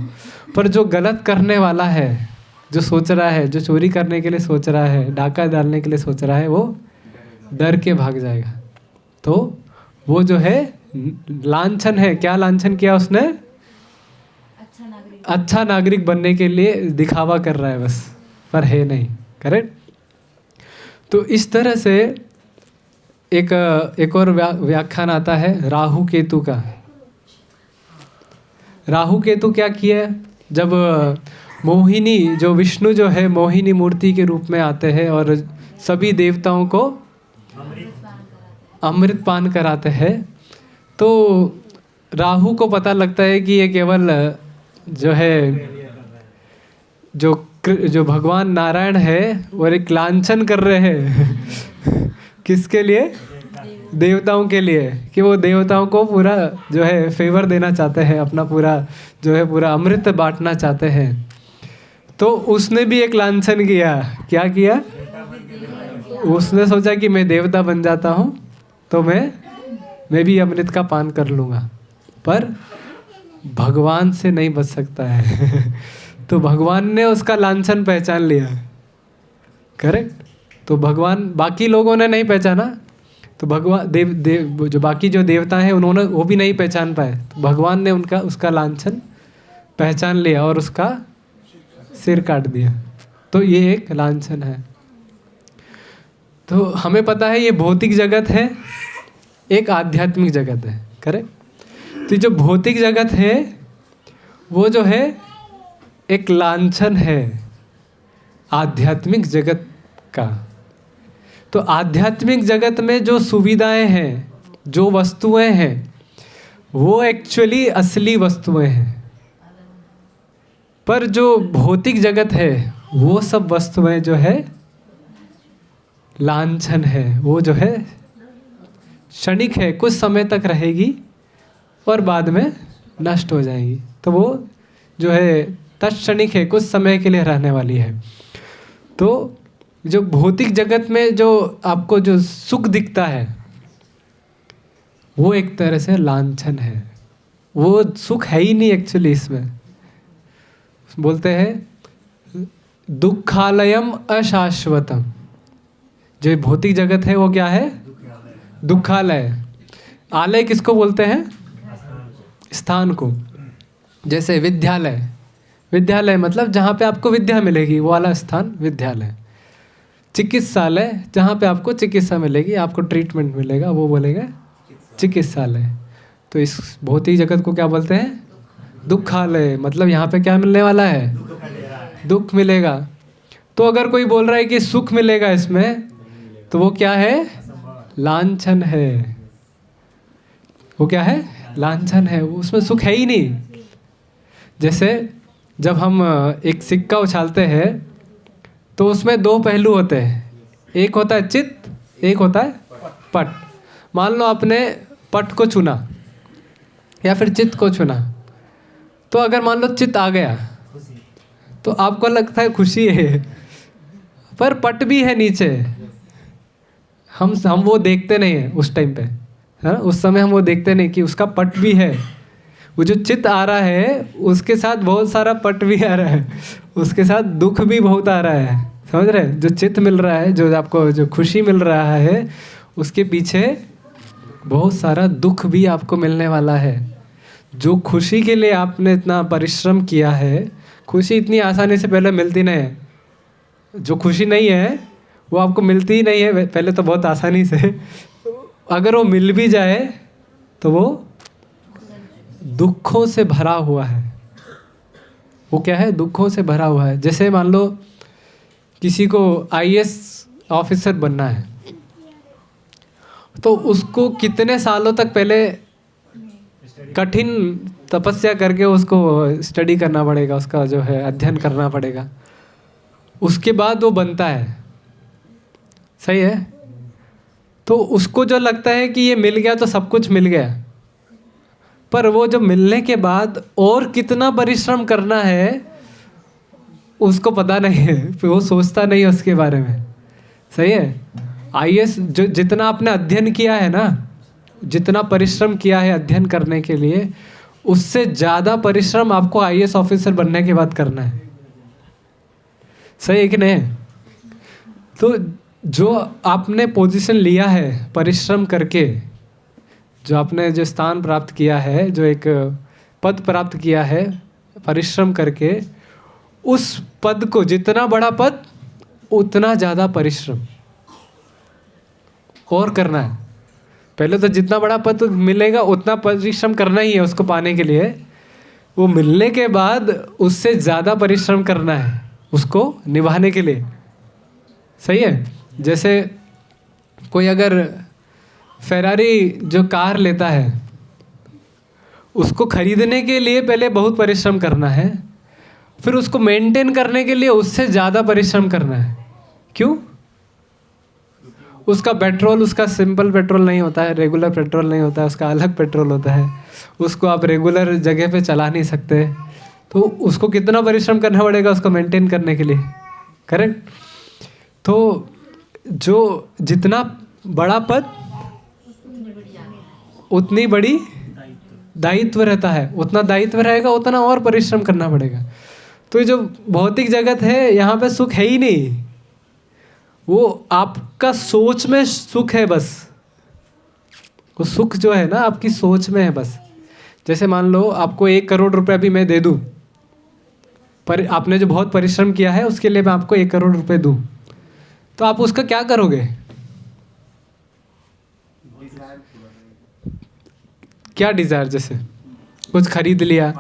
पर जो गलत करने वाला है, जो सोच रहा है, जो चोरी करने के लिए सोच रहा है, डाका डालने के लिए सोच रहा है, वो डर के भाग जाएगा। तो वो जो है लांछन है। क्या लांछन किया उसने? अच्छा नागरिक बनने के लिए दिखावा कर रहा है बस, पर है नहीं, करेक्ट। तो इस तरह से एक और व्याख्यान आता है राहु केतु का। राहु केतु क्या किया? जब मोहिनी, जो विष्णु जो है मोहिनी मूर्ति के रूप में आते हैं और सभी देवताओं को अमृत पान कराते हैं, तो राहु को पता लगता है कि ये केवल जो है जो भगवान नारायण है वो एक लांछन कर रहे हैं किसके लिए? देवताओं के लिए, कि वो देवताओं को पूरा जो है फेवर देना चाहते हैं, अपना पूरा जो है पूरा अमृत बांटना चाहते हैं। तो उसने भी एक लांछन किया। क्या किया? उसने सोचा कि मैं देवता बन जाता हूँ तो मैं भी अमृत का पान कर लूँगा, पर भगवान से नहीं बच सकता है तो भगवान ने उसका लांछन पहचान लिया, करेक्ट। तो भगवान, बाकी लोगों ने नहीं पहचाना, तो भगवान जो बाकी जो देवता हैं उन्होंने वो भी नहीं पहचान पाए, तो भगवान ने उसका लांछन पहचान लिया और उसका सिर काट दिया। तो ये एक लांछन है। तो हमें पता है ये भौतिक जगत है, एक आध्यात्मिक जगत है, करेक्ट। तो जो भौतिक जगत है वो जो है एक लांछन है आध्यात्मिक जगत का। तो आध्यात्मिक जगत में जो सुविधाएं हैं, जो वस्तुएं हैं, वो एक्चुअली असली वस्तुएं हैं। पर जो भौतिक जगत है वो सब वस्तुएं जो है लांछन है, वो जो है क्षणिक है, कुछ समय तक रहेगी और बाद में नष्ट हो जाएगी। तो वो जो है तत्क्षणिक है, कुछ समय के लिए रहने वाली है। तो जो भौतिक जगत में जो आपको जो सुख दिखता है वो एक तरह से लांछन है, वो सुख है ही नहीं एक्चुअली। इसमें बोलते हैं दुखालयम अशाश्वतम। जो भौतिक जगत है वो क्या है? दुखालय। आलय किसको बोलते हैं? स्थान को। जैसे विद्यालय, विद्यालय मतलब जहाँ पे आपको विद्या मिलेगी, वो वाला स्थान विद्यालय। चिकित्सालय, जहाँ पे आपको चिकित्सा मिलेगी, आपको ट्रीटमेंट मिलेगा, वो बोलेगा चिकित्सालय। तो इस भौतिक जगत को क्या बोलते हैं? दुखालय। मतलब यहाँ पे क्या मिलने वाला है? दुख मिलेगा। तो अगर कोई बोल रहा है कि सुख मिलेगा इसमें, तो वो क्या है? लांछन है। वो क्या है? लांछन है, उसमें सुख है ही नहीं। जैसे जब हम एक सिक्का उछालते हैं तो उसमें दो पहलू होते हैं, एक होता है चित्त, एक होता है पट। मान लो आपने पट को चुना या फिर चित्त को चुना, तो अगर मान लो चित्त आ गया तो आपको लगता है खुशी है, पर पट भी है नीचे। हम वो देखते नहीं है उस टाइम पे, है ना? उस समय हम वो देखते नहीं कि उसका पट भी है। वो जो चित्त आ रहा है उसके साथ बहुत सारा पट भी आ रहा है, उसके साथ दुख भी बहुत आ रहा है। समझ रहे हैं? जो चित्त मिल रहा है, जो आपको जो खुशी मिल रहा है, उसके पीछे बहुत सारा दुख भी आपको मिलने वाला है। जो खुशी के लिए आपने इतना परिश्रम किया है, खुशी इतनी आसानी से पहले मिलती नहीं है। जो खुशी नहीं है वो आपको मिलती ही नहीं है पहले तो बहुत आसानी से। अगर वो मिल भी जाए तो वो दुखों से भरा हुआ है। वो क्या है? दुखों से भरा हुआ है। जैसे मान लो किसी को IAS ऑफिसर बनना है, तो उसको कितने सालों तक पहले कठिन तपस्या करके उसको स्टडी करना पड़ेगा, उसका जो है अध्ययन करना पड़ेगा, उसके बाद वो बनता है। सही है? तो उसको जो लगता है कि ये मिल गया तो सब कुछ मिल गया, पर वो जब मिलने के बाद और कितना परिश्रम करना है उसको पता नहीं है, फिर वो सोचता नहीं है उसके बारे में। सही है? IAS जो जितना आपने अध्ययन किया है ना, जितना परिश्रम किया है अध्ययन करने के लिए, उससे ज़्यादा परिश्रम आपको IAS ऑफिसर बनने के बाद करना है। सही है कि नहीं? तो जो आपने पोजीशन लिया है परिश्रम करके, जो आपने जो स्थान प्राप्त किया है, जो एक पद प्राप्त किया है परिश्रम करके, उस पद को, जितना बड़ा पद उतना ज़्यादा परिश्रम और करना है। पहले तो जितना बड़ा पद मिलेगा उतना परिश्रम करना ही है उसको पाने के लिए। वो मिलने के बाद उससे ज़्यादा परिश्रम करना है उसको निभाने के लिए। सही है? जैसे कोई अगर फेरारी जो कार लेता है, उसको खरीदने के लिए पहले बहुत परिश्रम करना है, फिर उसको मेंटेन करने के लिए उससे ज़्यादा परिश्रम करना है। क्यों? उसका पेट्रोल, उसका सिंपल पेट्रोल नहीं होता है, रेगुलर पेट्रोल नहीं होता है, उसका अलग पेट्रोल होता है। उसको आप रेगुलर जगह पे चला नहीं सकते, तो उसको कितना परिश्रम करना पड़ेगा उसको मेंटेन करने के लिए। करेक्ट? तो जो जितना बड़ा पद उतनी बड़ी दायित्व रहता है, उतना दायित्व रहेगा उतना और परिश्रम करना पड़ेगा। तो ये जो भौतिक जगत है यहाँ पे सुख है ही नहीं, वो आपका सोच में सुख है बस। वो सुख जो है ना आपकी सोच में है बस। जैसे मान लो आपको 1 करोड़ रुपए भी मैं दे दूं, पर आपने जो बहुत परिश्रम किया है उसके लिए मैं आपको 1 करोड़ रुपए दूं, तो आप उसका क्या करोगे? क्या डिज़ायर? जैसे कुछ खरीद लिया,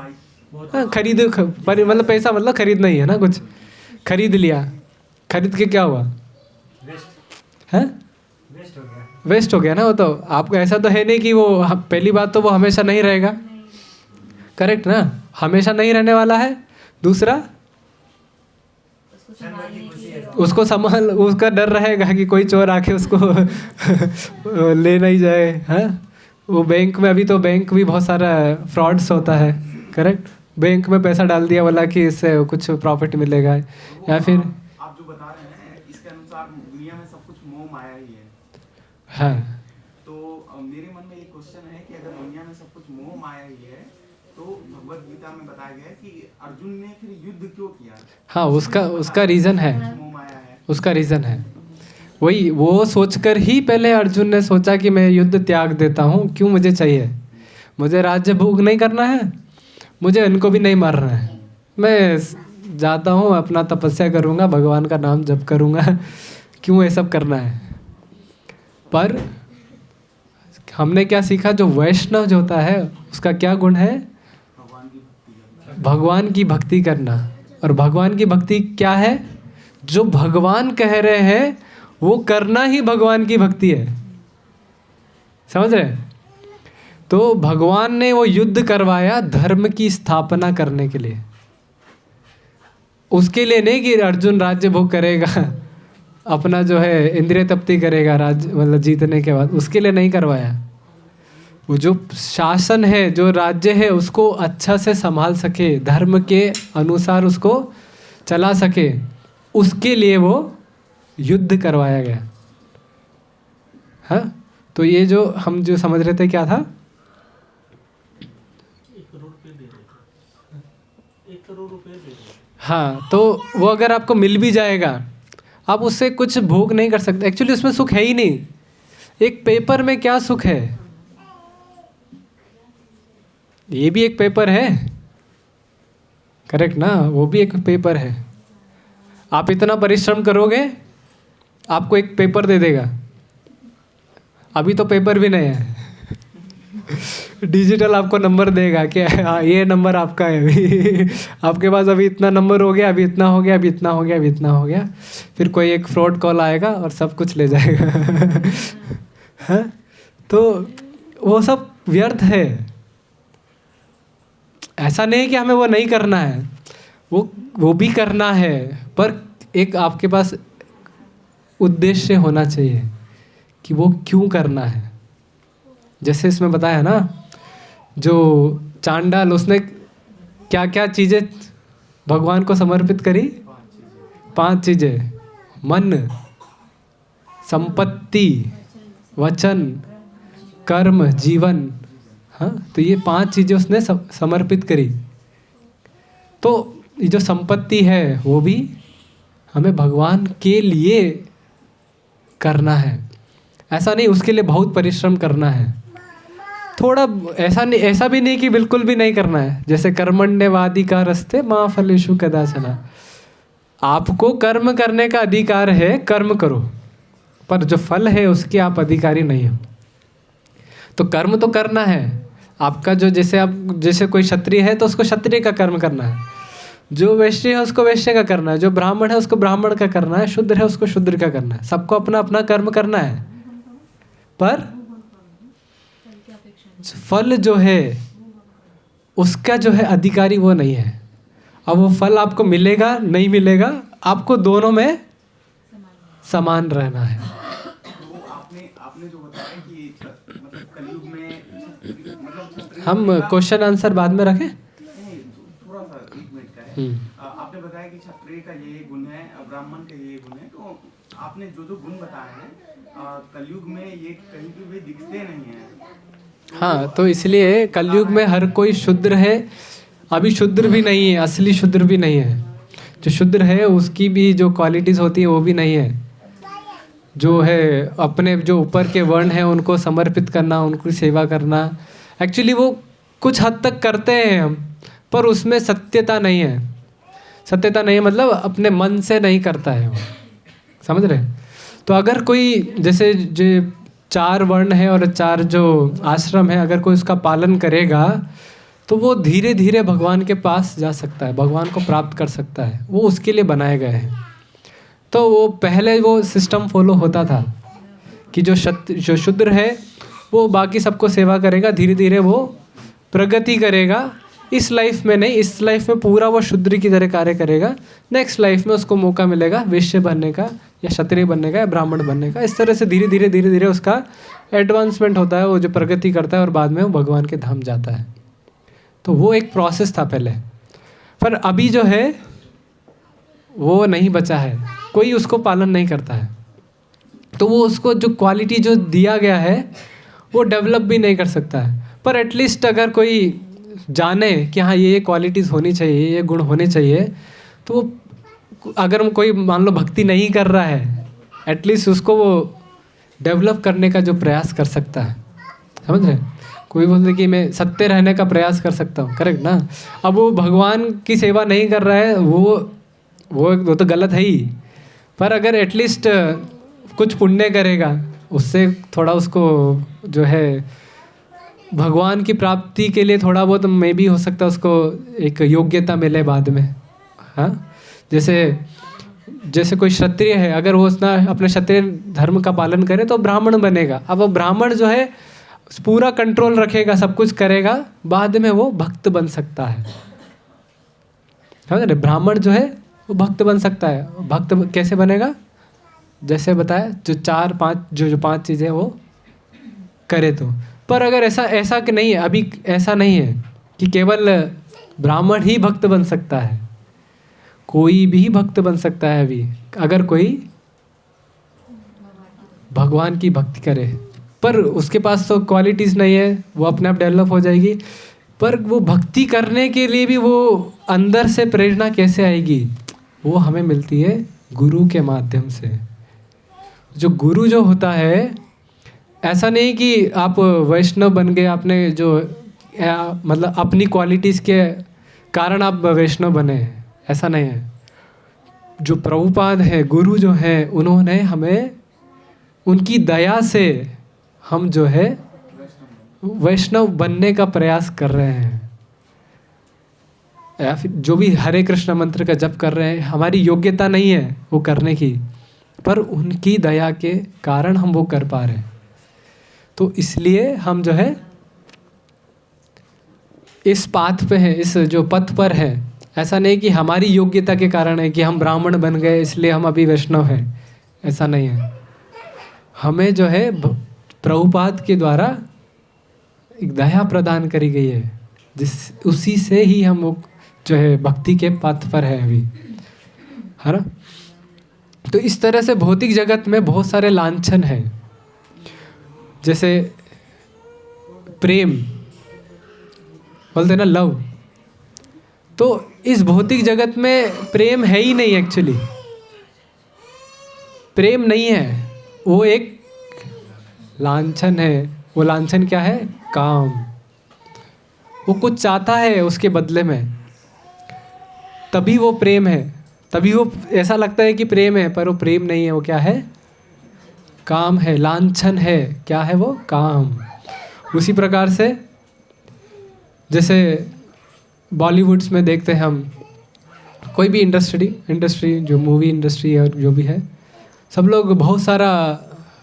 हाँ खरीद, मतलब पैसा मतलब खरीदना ही है ना, कुछ खरीद लिया, खरीद के क्या हुआ? है वेस्ट हो गया ना। वो तो आपको ऐसा तो है नहीं कि वो, पहली बात तो वो हमेशा नहीं रहेगा। करेक्ट ना? हमेशा नहीं रहने वाला है। दूसरा, उसको संभाल, उसका डर रहेगा कि कोई चोर आके उसको ले नहीं जाए। हाँ, वो बैंक में, अभी तो बैंक भी बहुत सारा फ्रॉड्स होता है। करेक्ट? बैंक में पैसा डाल दिया बोला कि इससे कुछ प्रॉफिट मिलेगा, या फिर आप जो बता रहे हैं इसके अनुसार दुनिया में सब कुछ मोह माया ही है। हाँ, तो मेरे मन में एक क्वेश्चन है कि अगर दुनिया में सब कुछ मोह माया ही है, तो भगवत गीता में बताया गया है कि अर्जुन ने फिर युद्ध क्यों किया? हाँ, उसका रीज़न है, मोह माया है, उसका रीज़न है वही। वो सोचकर ही पहले अर्जुन ने सोचा कि मैं युद्ध त्याग देता हूँ, क्यों मुझे चाहिए, मुझे राज्य भोग नहीं करना है, मुझे इनको भी नहीं मारना है, मैं जाता हूँ अपना तपस्या करूँगा, भगवान का नाम जप करूँगा, क्यों ये सब करना है। पर हमने क्या सीखा? जो वैष्णव जो होता है उसका क्या गुण है? भगवान की भक्ति करना। और भगवान की भक्ति क्या है? जो भगवान कह रहे हैं वो करना ही भगवान की भक्ति है। समझ रहे? तो भगवान ने वो युद्ध करवाया धर्म की स्थापना करने के लिए, उसके लिए नहीं कि अर्जुन राज्य भोग करेगा, अपना जो है इंद्रिय तृप्ति करेगा राज्य मतलब जीतने के बाद, उसके लिए नहीं करवाया। वो जो शासन है, जो राज्य है, उसको अच्छा से संभाल सके, धर्म के अनुसार उसको चला सके, उसके लिए वो युद्ध करवाया गया। हाँ, तो ये जो हम जो समझ रहे थे क्या था, 1 करोड़ रुपए दे रहे, 1 करोड़ रुपए दे रहे। हाँ, तो वो अगर आपको मिल भी जाएगा, आप उससे कुछ भोग नहीं कर सकते। एक्चुअली उसमें सुख है ही नहीं। एक पेपर में क्या सुख है? ये भी एक पेपर है, करेक्ट ना? वो भी एक पेपर है। आप इतना परिश्रम करोगे, आपको एक पेपर दे देगा। अभी तो पेपर भी नहीं है, डिजिटल आपको नंबर देगा कि हाँ ये नंबर आपका है, अभी आपके पास अभी इतना नंबर हो गया, अभी इतना हो गया, अभी इतना हो गया, अभी इतना हो गया। फिर कोई एक फ्रॉड कॉल आएगा और सब कुछ ले जाएगा। हाँ, तो वो सब व्यर्थ है। ऐसा नहीं कि हमें वो नहीं करना है, वो भी करना है, पर एक आपके पास उद्देश्य होना चाहिए कि वो क्यों करना है। जैसे इसमें बताया ना, जो चांडाल, उसने क्या क्या चीज़ें भगवान को समर्पित करी? 5 चीज़ें, मन, संपत्ति, वचन, कर्म, जीवन। हाँ, तो ये 5 चीज़ें उसने समर्पित करी। तो ये जो संपत्ति है वो भी हमें भगवान के लिए करना है। ऐसा नहीं उसके लिए बहुत परिश्रम करना है, थोड़ा ऐसा नहीं, ऐसा भी नहीं कि बिल्कुल भी नहीं करना है। जैसे कर्मण्यवाधिकारस्ते मा फलेषु कदाचन, आपको कर्म करने का अधिकार है, कर्म करो, पर जो फल है उसके आप अधिकारी नहीं हो। तो कर्म तो करना है आपका, जो जैसे कोई क्षत्रिय है तो उसको क्षत्रिय का कर्म करना है, जो वैश्य है उसको वैश्य का करना है, जो ब्राह्मण है उसको ब्राह्मण का करना है, शूद्र है उसको शूद्र का करना है। सबको अपना अपना कर्म करना है, पर फल जो है उसका जो है अधिकारी वो नहीं है। अब वो फल आपको मिलेगा नहीं मिलेगा, आपको दोनों में समान रहना है। तो आपने जो बताया कि मतलब कलयुग में मतलब हम क्वेश्चन आंसर बाद में रखें? नहीं, थोड़ा सा 1 मिनट का है। आपने बताया कि क्षत्रिय का ये गुण है, ब्राह्मण का ये गुण है, तो आपने जो गुण बताए हैं कलयुग में ये कहीं पे भी दिखते नहीं हैं। हाँ, तो इसलिए कलयुग में हर कोई शूद्र है। अभी शूद्र भी नहीं है, असली शूद्र भी नहीं है। जो शूद्र है उसकी भी जो क्वालिटीज़ होती है वो भी नहीं है। जो है अपने जो ऊपर के वर्ण हैं उनको समर्पित करना, उनकी सेवा करना, एक्चुअली वो कुछ हद तक करते हैं हम, पर उसमें सत्यता नहीं है। सत्यता नहीं है मतलब अपने मन से नहीं करता है वो, समझ रहे? तो अगर कोई जैसे जो 4 वर्ण है और 4 जो आश्रम है, अगर कोई उसका पालन करेगा तो वो धीरे धीरे भगवान के पास जा सकता है, भगवान को प्राप्त कर सकता है। वो उसके लिए बनाए गए हैं। तो वो पहले वो सिस्टम फॉलो होता था कि जो शूद्र है वो बाकी सबको सेवा करेगा, धीरे धीरे वो प्रगति करेगा। इस लाइफ में नहीं, इस लाइफ में पूरा वो शूद्र की तरह कार्य करेगा, नेक्स्ट लाइफ में उसको मौका मिलेगा वैश्य बनने का या क्षत्रिय बनने का या ब्राह्मण बनने का। इस तरह से धीरे धीरे उसका एडवांसमेंट होता है, वो जो प्रगति करता है और बाद में वो भगवान के धाम जाता है। तो वो एक प्रोसेस था पहले, पर अभी जो है वो नहीं बचा है, कोई उसको पालन नहीं करता है। तो वो उसको जो क्वालिटी जो दिया गया है वो डेवलप भी नहीं कर सकता है। पर एटलीस्ट अगर कोई जाने कि हाँ ये क्वालिटीज़ होनी चाहिए, ये गुण होने चाहिए, तो वो अगर कोई मान लो भक्ति नहीं कर रहा है, एटलीस्ट उसको वो डेवलप करने का जो प्रयास कर सकता है। समझ रहे? कोई बोलते कि मैं सत्य रहने का प्रयास कर सकता हूँ, करेक्ट ना? अब वो भगवान की सेवा नहीं कर रहा है, वो तो गलत है ही। पर अगर एटलीस्ट कुछ पुण्य करेगा, उससे थोड़ा उसको जो है भगवान की प्राप्ति के लिए थोड़ा बहुत मे भी हो सकता है उसको एक योग्यता मिले बाद में। हाँ, जैसे जैसे कोई क्षत्रिय है, अगर वो उसना अपने क्षत्रिय धर्म का पालन करे तो ब्राह्मण बनेगा। अब वो ब्राह्मण जो है पूरा कंट्रोल रखेगा, सब कुछ करेगा, बाद में वो भक्त बन सकता है। समझ रहे? ब्राह्मण जो है वो भक्त बन सकता है। भक्त कैसे बनेगा? जैसे बताया, जो 4-5 जो 5 चीज़ें वो करे तो। पर अगर ऐसा कि नहीं है, अभी ऐसा नहीं है कि केवल ब्राह्मण ही भक्त बन सकता है, कोई भी भक्त बन सकता है अभी, अगर कोई भगवान की भक्ति करे। पर उसके पास तो क्वालिटीज़ नहीं है, वो अपने आप डेवलप हो जाएगी। पर वो भक्ति करने के लिए भी वो अंदर से प्रेरणा कैसे आएगी? वो हमें मिलती है गुरु के माध्यम से। जो गुरु जो होता है, ऐसा नहीं कि आप वैष्णव बन गए, आपने जो मतलब अपनी क्वालिटीज़ के कारण आप वैष्णव बने, ऐसा नहीं है। जो प्रभुपाद है, गुरु जो है, उन्होंने हमें, उनकी दया से हम जो है वैष्णव बनने का प्रयास कर रहे हैं। या फिर जो भी हरे कृष्ण मंत्र का जप कर रहे हैं, हमारी योग्यता नहीं है वो करने की, पर उनकी दया के कारण हम वो कर पा रहे हैं। तो इसलिए हम जो है इस पाथ पे हैं, इस जो पथ पर हैं। ऐसा नहीं कि हमारी योग्यता के कारण है कि हम ब्राह्मण बन गए इसलिए हम अभी वैष्णव हैं, ऐसा नहीं है। हमें जो है प्रभुपाद के द्वारा एक दया प्रदान करी गई है, उसी से ही हम वो जो है भक्ति के पथ पर है अभी, है ना। तो इस तरह से भौतिक जगत में बहुत सारे लांछन हैं, जैसे प्रेम बोलते ना, लव। तो इस भौतिक जगत में प्रेम है ही नहीं, एक्चुअली प्रेम नहीं है, वो एक लांछन है। वो लांछन क्या है? काम। वो कुछ चाहता है उसके बदले में, तभी वो प्रेम है, तभी वो ऐसा लगता है कि प्रेम है, पर वो प्रेम नहीं है। वो क्या है? काम है, लांछन है। क्या है वो? काम। उसी प्रकार से जैसे बॉलीवुड्स में देखते हैं हम, कोई भी इंडस्ट्री जो मूवी इंडस्ट्री और जो भी है, सब लोग बहुत सारा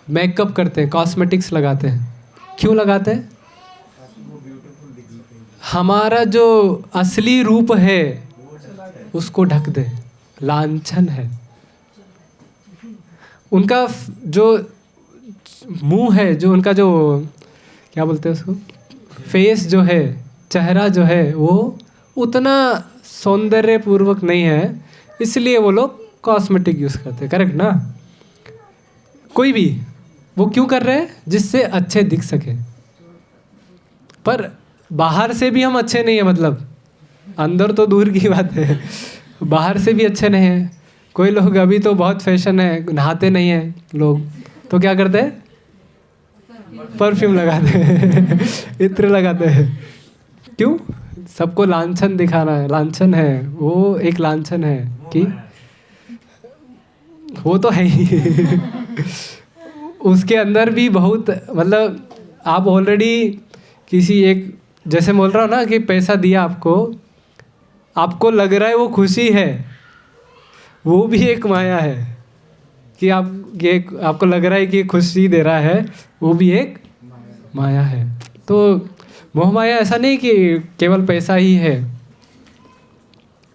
मेकअप करते हैं, कॉस्मेटिक्स लगाते हैं। क्यों लगाते हैं? हमारा जो असली रूप है उसको ढक दे, लांछन है। उनका जो मुंह है, जो उनका जो क्या बोलते हैं उसको, फेस जो है, चेहरा जो है, वो उतना सौंदर्यपूर्वक नहीं है, इसलिए वो लोग कॉस्मेटिक यूज़ करते हैं। करेक्ट ना? कोई भी वो क्यों कर रहे हैं? जिससे अच्छे दिख सके। पर बाहर से भी हम अच्छे नहीं हैं, मतलब अंदर तो दूर की बात है, बाहर से भी अच्छे नहीं हैं। कोई लोग अभी तो बहुत फैशन है, नहाते नहीं हैं लोग, तो क्या करते हैं? परफ्यूम लगाते हैं, इत्र लगाते हैं। क्यों? सबको लांछन दिखाना है, लांछन है, वो एक लांछन है कि वो तो है ही उसके अंदर भी बहुत, मतलब आप ऑलरेडी किसी एक, जैसे बोल रहा हूँ ना कि पैसा दिया आपको लग रहा है वो खुशी है, वो भी एक माया है। कि आपको लग रहा है कि खुशी दे रहा है, वो भी एक माया है। तो मोह माया ऐसा नहीं कि केवल पैसा ही है।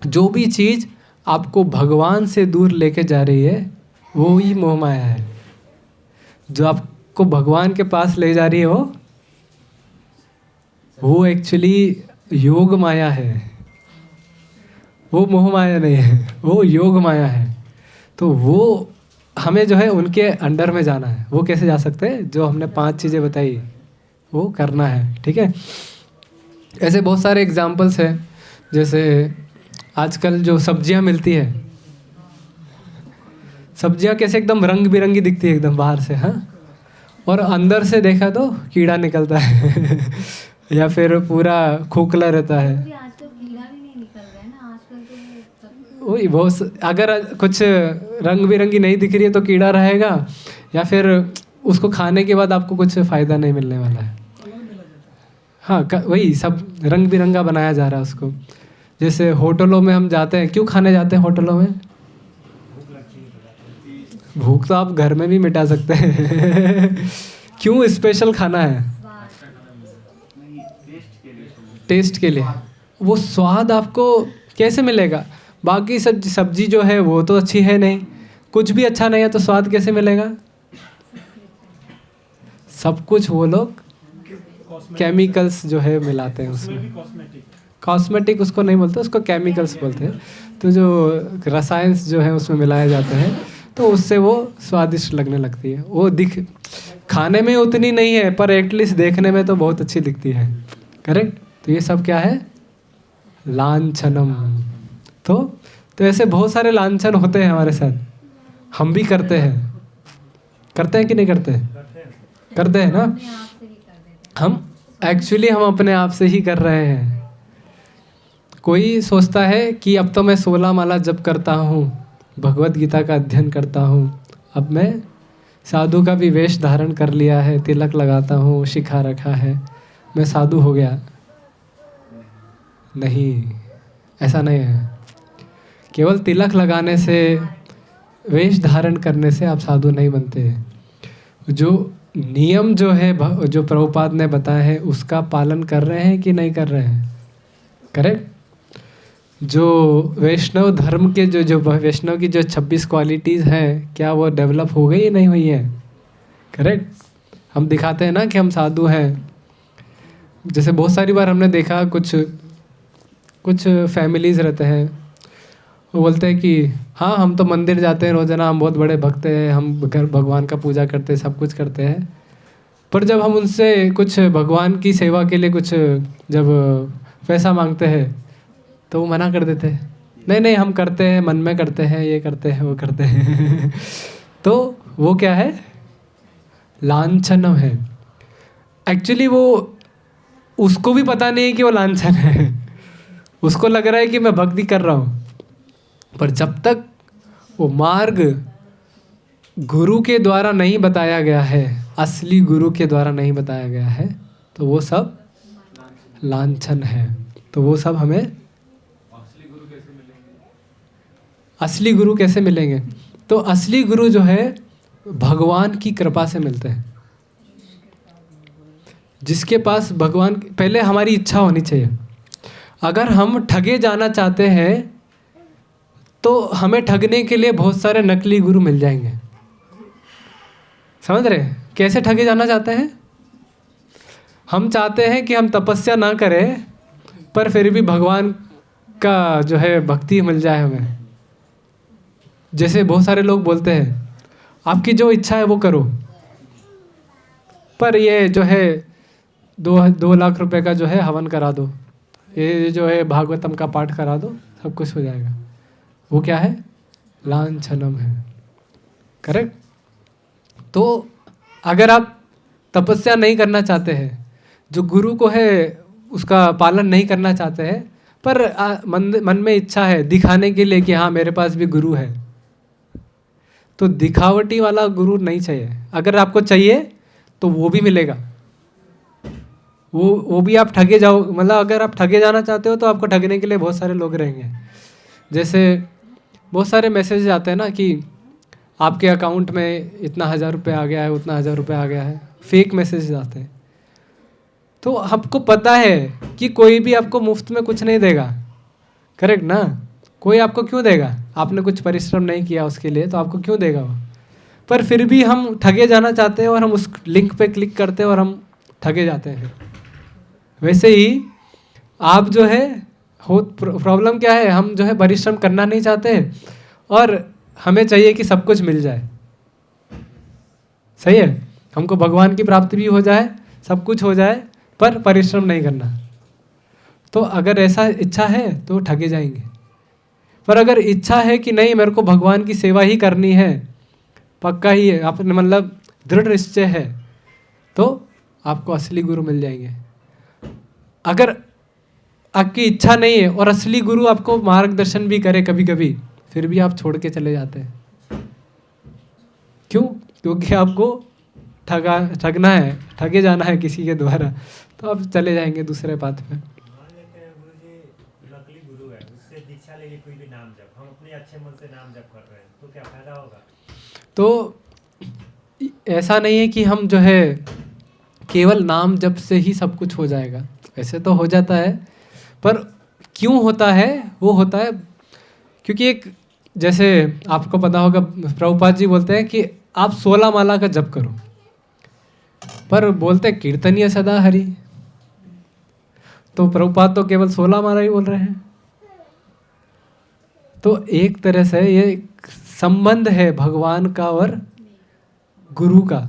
जो भी चीज़ आपको भगवान से दूर लेके जा रही है, वो ही मोह माया है। जो आपको भगवान के पास ले जा रही है, वो एक्चुअली योग माया है, वो मोह माया नहीं है, वो योग माया है। तो वो हमें जो है उनके अंडर में जाना है। वो कैसे जा सकते हैं? जो हमने 5 चीज़ें बताई वो करना है, ठीक है। ऐसे बहुत सारे एग्जाम्पल्स हैं, जैसे आजकल जो सब्जियां मिलती है, सब्जियां कैसे एकदम रंग बिरंगी दिखती है एकदम बाहर से, हाँ, और अंदर से देखा तो कीड़ा निकलता है या फिर पूरा खोखला रहता है। अभी आजकल कीड़ा भी नहीं निकल रहा है ना, आजकल तो वही बहुत, अगर कुछ रंग बिरंगी नहीं दिख रही है तो कीड़ा रहेगा, या फिर उसको खाने के बाद आपको कुछ फ़ायदा नहीं मिलने वाला है। हाँ, वही सब रंग बिरंगा बनाया जा रहा है उसको। जैसे होटलों में हम जाते हैं, क्यों खाने जाते हैं होटलों में? भूख तो आप घर में भी मिटा सकते हैं। क्यों स्पेशल खाना है? नहीं, टेस्ट के लिए। टेस्ट के लिए। वो स्वाद आपको कैसे मिलेगा? बाकी सब्जी जो है वो तो अच्छी है नहीं, कुछ भी अच्छा नहीं है तो स्वाद कैसे मिलेगा? सब कुछ वो लोग केमिकल्स जो है मिलाते हैं उसमें। कॉस्मेटिक उसको नहीं बोलते, उसको केमिकल्स बोलते हैं। तो जो रसायन जो है उसमें मिलाए जाते हैं तो उससे वो स्वादिष्ट लगने लगती है। वो खाने में उतनी नहीं है पर एटलीस्ट देखने में तो बहुत अच्छी दिखती है। करेक्ट? तो ये सब क्या है? लांछनम। तो ऐसे बहुत सारे लांछन होते हैं हमारे साथ, हम भी करते हैं कि नहीं करते? करते हैं ना। अपने आप से ही कर देते हम अपने आप से ही कर रहे हैं। कोई सोचता है कि अब तो मैं 16 माला जप करता हूँ, भगवत गीता का अध्ययन करता हूँ, अब मैं साधु का भी वेश धारण कर लिया है, तिलक लगाता हूँ, शिखा रखा है, मैं साधु हो गया। नहीं, ऐसा नहीं है। केवल तिलक लगाने से, वेश धारण करने से आप साधु नहीं बनते। जो नियम जो है जो प्रभुपाद ने बताए हैं उसका पालन कर रहे हैं कि नहीं कर रहे हैं? करेक्ट? जो वैष्णव धर्म के जो वैष्णव की जो 26 क्वालिटीज़ हैं, क्या वो डेवलप हो गई या नहीं हुई है? करेक्ट? हम दिखाते हैं ना कि हम साधु हैं। जैसे बहुत सारी बार हमने देखा, कुछ फैमिलीज़ रहते हैं, वो बोलते हैं कि हाँ हम तो मंदिर जाते हैं रोज़ाना, हम बहुत बड़े भक्त हैं, हम घर भगवान का पूजा करते हैं, सब कुछ करते हैं। पर जब हम उनसे कुछ भगवान की सेवा के लिए कुछ जब पैसा मांगते हैं तो वो मना कर देते हैं, नहीं हम करते हैं, मन में करते हैं, ये करते हैं, वो करते हैं। तो वो क्या है? लांछनम है। एक्चुअली वो उसको भी पता नहीं है कि वो लांछन है, उसको लग रहा है कि मैं भक्ति कर रहा हूँ। पर जब तक वो मार्ग गुरु के द्वारा नहीं बताया गया है, असली गुरु के द्वारा नहीं बताया गया है, तो वो सब लांछन है। तो वो सब हमें असली गुरु कैसे मिलेंगे? तो असली गुरु जो है भगवान की कृपा से मिलते हैं। जिसके पास भगवान, पहले हमारी इच्छा होनी चाहिए। अगर हम ठगे जाना चाहते हैं तो हमें ठगने के लिए बहुत सारे नकली गुरु मिल जाएंगे। समझ रहे? कैसे ठगे जाना चाहते हैं? हम चाहते हैं कि हम तपस्या ना करें पर फिर भी भगवान का जो है भक्ति मिल जाए हमें। जैसे बहुत सारे लोग बोलते हैं आपकी जो इच्छा है वो करो, पर ये जो है 2 लाख रुपए का जो है हवन करा दो, ये जो है भागवतम का पाठ करा दो, सब कुछ हो जाएगा। वो क्या है? लांछनम है। करेक्ट? तो अगर आप तपस्या नहीं करना चाहते हैं, जो गुरु को है उसका पालन नहीं करना चाहते हैं, पर मन में इच्छा है दिखाने के लिए कि हाँ मेरे पास भी गुरु है, तो दिखावटी वाला गुरु नहीं चाहिए। अगर आपको चाहिए तो वो भी मिलेगा, वो भी आप ठगे जाओ। मतलब अगर आप ठगे जाना चाहते हो तो आपको ठगने के लिए बहुत सारे लोग रहेंगे। जैसे बहुत सारे मैसेज आते हैं ना कि आपके अकाउंट में इतना 1000 रुपये आ गया है, उतना 1000 रुपये आ गया है, फेक मैसेज आते हैं। तो आपको पता है कि कोई भी आपको मुफ्त में कुछ नहीं देगा। करेक्ट ना? कोई आपको क्यों देगा? आपने कुछ परिश्रम नहीं किया उसके लिए, तो आपको क्यों देगा वो? पर फिर भी हम ठगे जाना चाहते हैं और हम उस लिंक पे क्लिक करते हैं और हम ठगे जाते हैं। वैसे ही आप जो है प्रॉब्लम क्या है? हम जो है परिश्रम करना नहीं चाहते और हमें चाहिए कि सब कुछ मिल जाए। सही है? हमको भगवान की प्राप्ति भी हो जाए, सब कुछ हो जाए, पर परिश्रम नहीं करना। तो अगर ऐसा इच्छा है तो ठगे जाएंगे। पर अगर इच्छा है कि नहीं मेरे को भगवान की सेवा ही करनी है, पक्का ही है, आपने मतलब दृढ़ निश्चय है, तो आपको असली गुरु मिल जाएंगे। अगर आपकी इच्छा नहीं है और असली गुरु आपको मार्गदर्शन भी करे कभी कभी, फिर भी आप छोड़ के चले जाते हैं। क्यों? क्योंकि आपको ठगना है, ठगे जाना है किसी के द्वारा, तो आप चले जाएंगे दूसरे पाथ पे। मान लेते हैं गुरु जी नकली गुरु है, उससे दीक्षा लेके कोई भी नाम जप, हम अपने अच्छे मन से नाम जप कर रहे हैं, तो क्या फायदा होगा? तो ऐसा नहीं है कि हम जो है केवल नाम जप से ही सब कुछ हो जाएगा, वैसे तो हो जाता है, पर क्यों होता है? वो होता है क्योंकि एक, जैसे आपको पता होगा प्रभुपाद जी बोलते हैं कि आप 16 माला का जप करो, पर बोलते हैं कीर्तनीय सदा हरि, तो प्रभुपाद तो केवल 16 माला ही बोल रहे हैं। तो एक तरह से ये संबंध है भगवान का और गुरु का,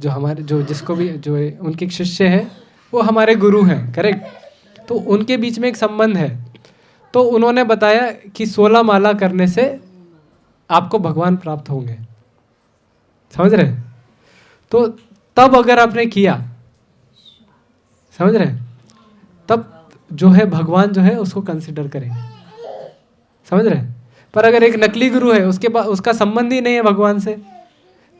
जो हमारे जो जिसको भी जो उनके शिष्य हैं वो हमारे गुरु हैं, करेक्ट। तो उनके बीच में एक संबंध है। तो उन्होंने बताया कि 16 माला करने से आपको भगवान प्राप्त होंगे, समझ रहे? तो तब अगर आपने किया, समझ रहे, तब जो है भगवान जो है उसको कंसिडर करेंगे, समझ रहे। पर अगर एक नकली गुरु है, उसके पास उसका संबंध ही नहीं है भगवान से,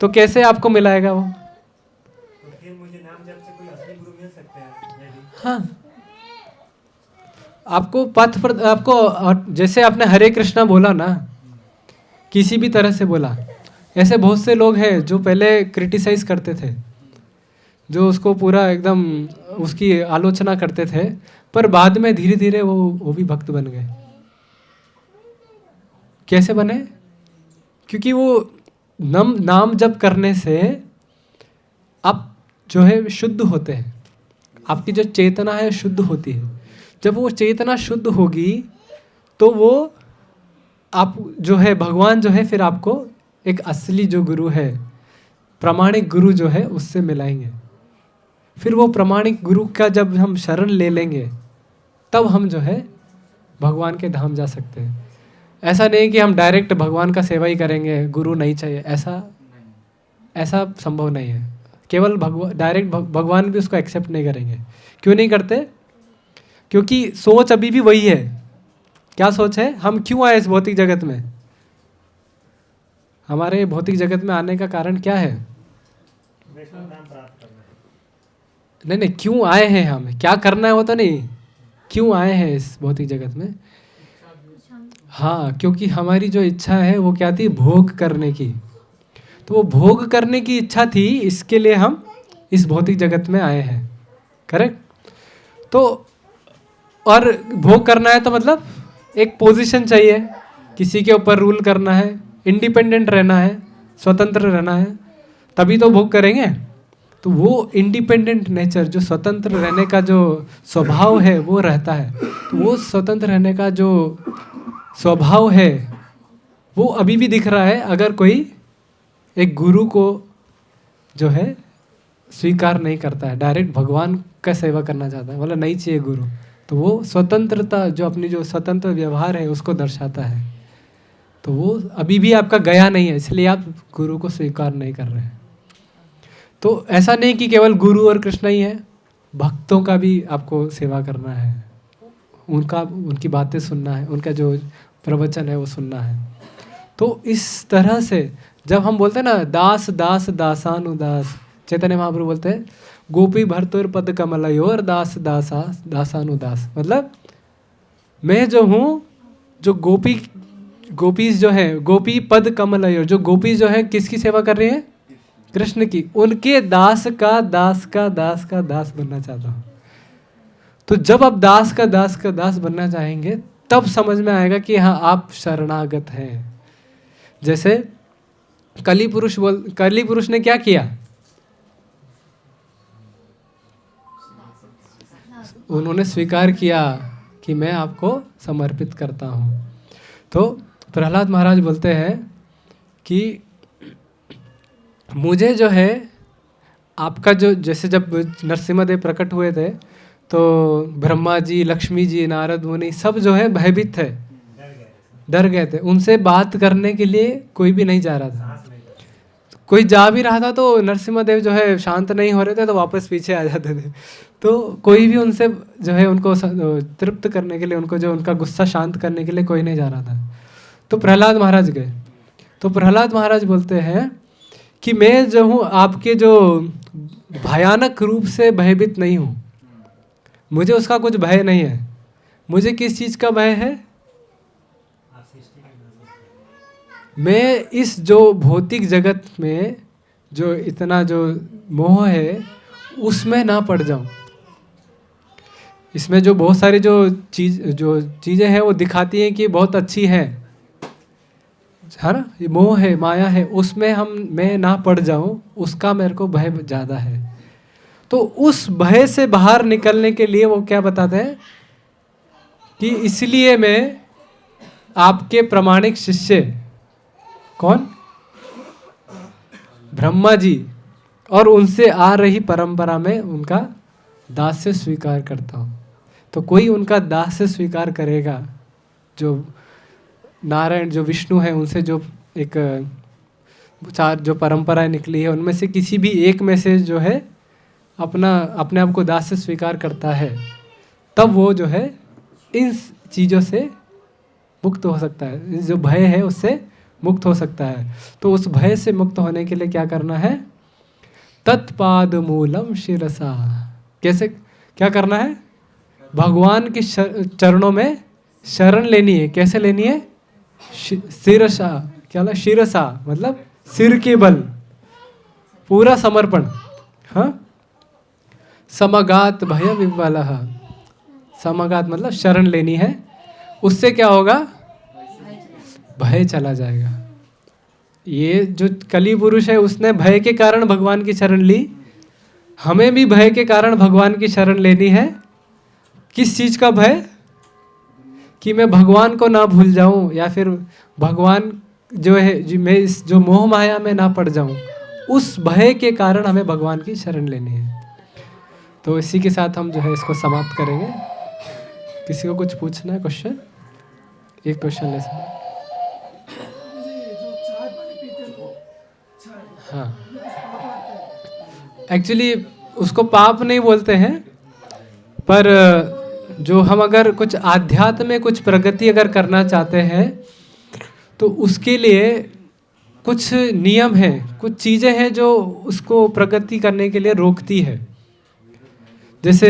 तो कैसे आपको मिलाएगा वो? तो फिर मुझे नाम जप से कोई असली गुरु मिल सकते हैं? हाँ, आपको पथ पर आपको, जैसे आपने हरे कृष्णा बोला ना, किसी भी तरह से बोला, ऐसे बहुत से लोग हैं जो पहले क्रिटिसाइज करते थे, जो उसको पूरा एकदम उसकी आलोचना करते थे, पर बाद में धीरे धीरे वो भी भक्त बन गए। कैसे बने? क्योंकि वो नाम जप करने से आप जो है शुद्ध होते हैं, आपकी जो चेतना है शुद्ध होती है। जब वो चेतना शुद्ध होगी तो वो आप जो है भगवान जो है फिर आपको एक असली जो गुरु है, प्रामाणिक गुरु जो है उससे मिलाएंगे। फिर वो प्रामाणिक गुरु का जब हम शरण ले लेंगे तब हम जो है भगवान के धाम जा सकते हैं। ऐसा नहीं कि हम डायरेक्ट भगवान का सेवा ही करेंगे, गुरु नहीं चाहिए, ऐसा संभव नहीं है। केवल डायरेक्ट भगवान भी उसको एक्सेप्ट नहीं करेंगे। क्यों नहीं करते? क्योंकि सोच अभी भी वही है। क्या सोच है? हम क्यों आए इस भौतिक जगत में? हमारे भौतिक जगत में आने का कारण क्या है? वैष्णव नाम प्राप्त करना। नहीं, क्यों आए हैं, हमें क्या करना है वो तो नहीं, क्यों आए हैं इस भौतिक जगत में? हाँ, क्योंकि हमारी जो इच्छा है वो क्या थी? भोग करने की। तो वो भोग करने की इच्छा थी, इसके लिए हम इस भौतिक जगत में आए हैं, करेक्ट। तो और भोग करना है तो मतलब एक पोजीशन चाहिए, किसी के ऊपर रूल करना है, इंडिपेंडेंट रहना है, स्वतंत्र रहना है, तभी तो भोग करेंगे। तो वो इंडिपेंडेंट नेचर, जो स्वतंत्र रहने का जो स्वभाव है वो रहता है। तो वो स्वतंत्र रहने का जो स्वभाव है वो अभी भी दिख रहा है अगर कोई एक गुरु को जो है स्वीकार नहीं करता है, डायरेक्ट भगवान का सेवा करना चाहता है, बोला नहीं चाहिए गुरु, तो वो स्वतंत्रता जो अपनी जो स्वतंत्र व्यवहार है उसको दर्शाता है। तो वो अभी भी आपका गया नहीं है, इसलिए आप गुरु को स्वीकार नहीं कर रहे हैं। तो ऐसा नहीं कि केवल गुरु और कृष्ण ही है, भक्तों का भी आपको सेवा करना है, उनकी बातें सुनना है, उनका जो प्रवचन है वो सुनना है। तो इस तरह से जब हम बोलते हैं ना दास दास दासानुदास, चैतन्य महाप्रभु बोलते हैं गोपी भर्तुर पद कमलयोर दास दासा दासानुदास, मतलब मैं जो हूँ, जो गोपीज जो है, गोपी पद कमलयोर, जो गोपी जो है किसकी सेवा कर रही है? कृष्ण की। उनके दास का दास का दास का दास बनना चाहता हूँ। तो जब आप दास का दास का दास बनना चाहेंगे तब समझ में आएगा कि हाँ आप शरणागत हैं। जैसे कली पुरुष ने क्या किया? उन्होंने स्वीकार किया कि मैं आपको समर्पित करता हूँ। तो प्रहलाद महाराज बोलते हैं कि मुझे जो है आपका जो, जैसे जब नरसिम्हा देव प्रकट हुए थे तो ब्रह्मा जी, लक्ष्मी जी, नारद मुनि सब जो है भयभीत थे, डर गए थे। उनसे बात करने के लिए कोई भी नहीं जा रहा था। कोई जा भी रहा था तो नरसिम्हा देव जो है शांत नहीं हो रहे थे तो वापस पीछे आ जाते थे। तो कोई भी उनसे जो है उनको तृप्त करने के लिए, उनको जो उनका गुस्सा शांत करने के लिए कोई नहीं जा रहा था। तो प्रहलाद महाराज गए। तो प्रहलाद महाराज बोलते हैं कि मैं जो हूँ आपके जो भयानक रूप से भयभीत नहीं हूँ, मुझे उसका कुछ भय नहीं है। मुझे किस चीज़ का भय है? मैं इस जो भौतिक जगत में जो इतना जो मोह है उसमें ना पड़ जाऊं। इसमें जो बहुत सारी जो चीज़ें हैं वो दिखाती हैं कि बहुत अच्छी है ना, ये मोह है, माया है, उसमें मैं ना पड़ जाऊं, उसका मेरे को भय ज़्यादा है। तो उस भय से बाहर निकलने के लिए वो क्या बताते हैं कि इसलिए मैं आपके प्रामाणिक शिष्य कौन, ब्रह्मा जी और उनसे आ रही परंपरा में उनका दास्य स्वीकार करता हूँ। तो कोई उनका दास्य स्वीकार करेगा, जो नारायण जो विष्णु है उनसे जो एक चार जो परंपराएं निकली है उनमें से किसी भी एक में से जो है अपने आप को दास्य स्वीकार करता है, तब वो जो है इन चीज़ों से मुक्त हो सकता है, जो भय है उससे मुक्त हो सकता है। तो उस भय से मुक्त होने के लिए क्या करना है, तत्पाद मूलम शिरसा, कैसे क्या करना है, भगवान के चरणों में शरण लेनी है। कैसे लेनी है, शिरसा, क्या ना, शिरसा मतलब सिर के बल, पूरा समर्पण। हाँ, समगात भय विह्वलः, समगात मतलब शरण लेनी है, उससे क्या होगा, भय चला जाएगा। ये जो कली पुरुष है उसने भय के कारण भगवान की शरण ली, हमें भी भय के कारण भगवान की शरण लेनी है। किस चीज़ का भय, कि मैं भगवान को ना भूल जाऊं, या फिर भगवान जो है मैं इस जो मोह माया में ना पड़ जाऊं, उस भय के कारण हमें भगवान की शरण लेनी है। तो इसी के साथ हम जो है इसको समाप्त करेंगे। किसी को कुछ पूछना है, क्वेश्चन, एक क्वेश्चन ले सकते। हाँ, एक्चुअली उसको पाप नहीं बोलते हैं, पर जो हम अगर कुछ आध्यात्म में कुछ प्रगति अगर करना चाहते हैं तो उसके लिए कुछ नियम है, कुछ चीज़ें हैं जो उसको प्रगति करने के लिए रोकती है। जैसे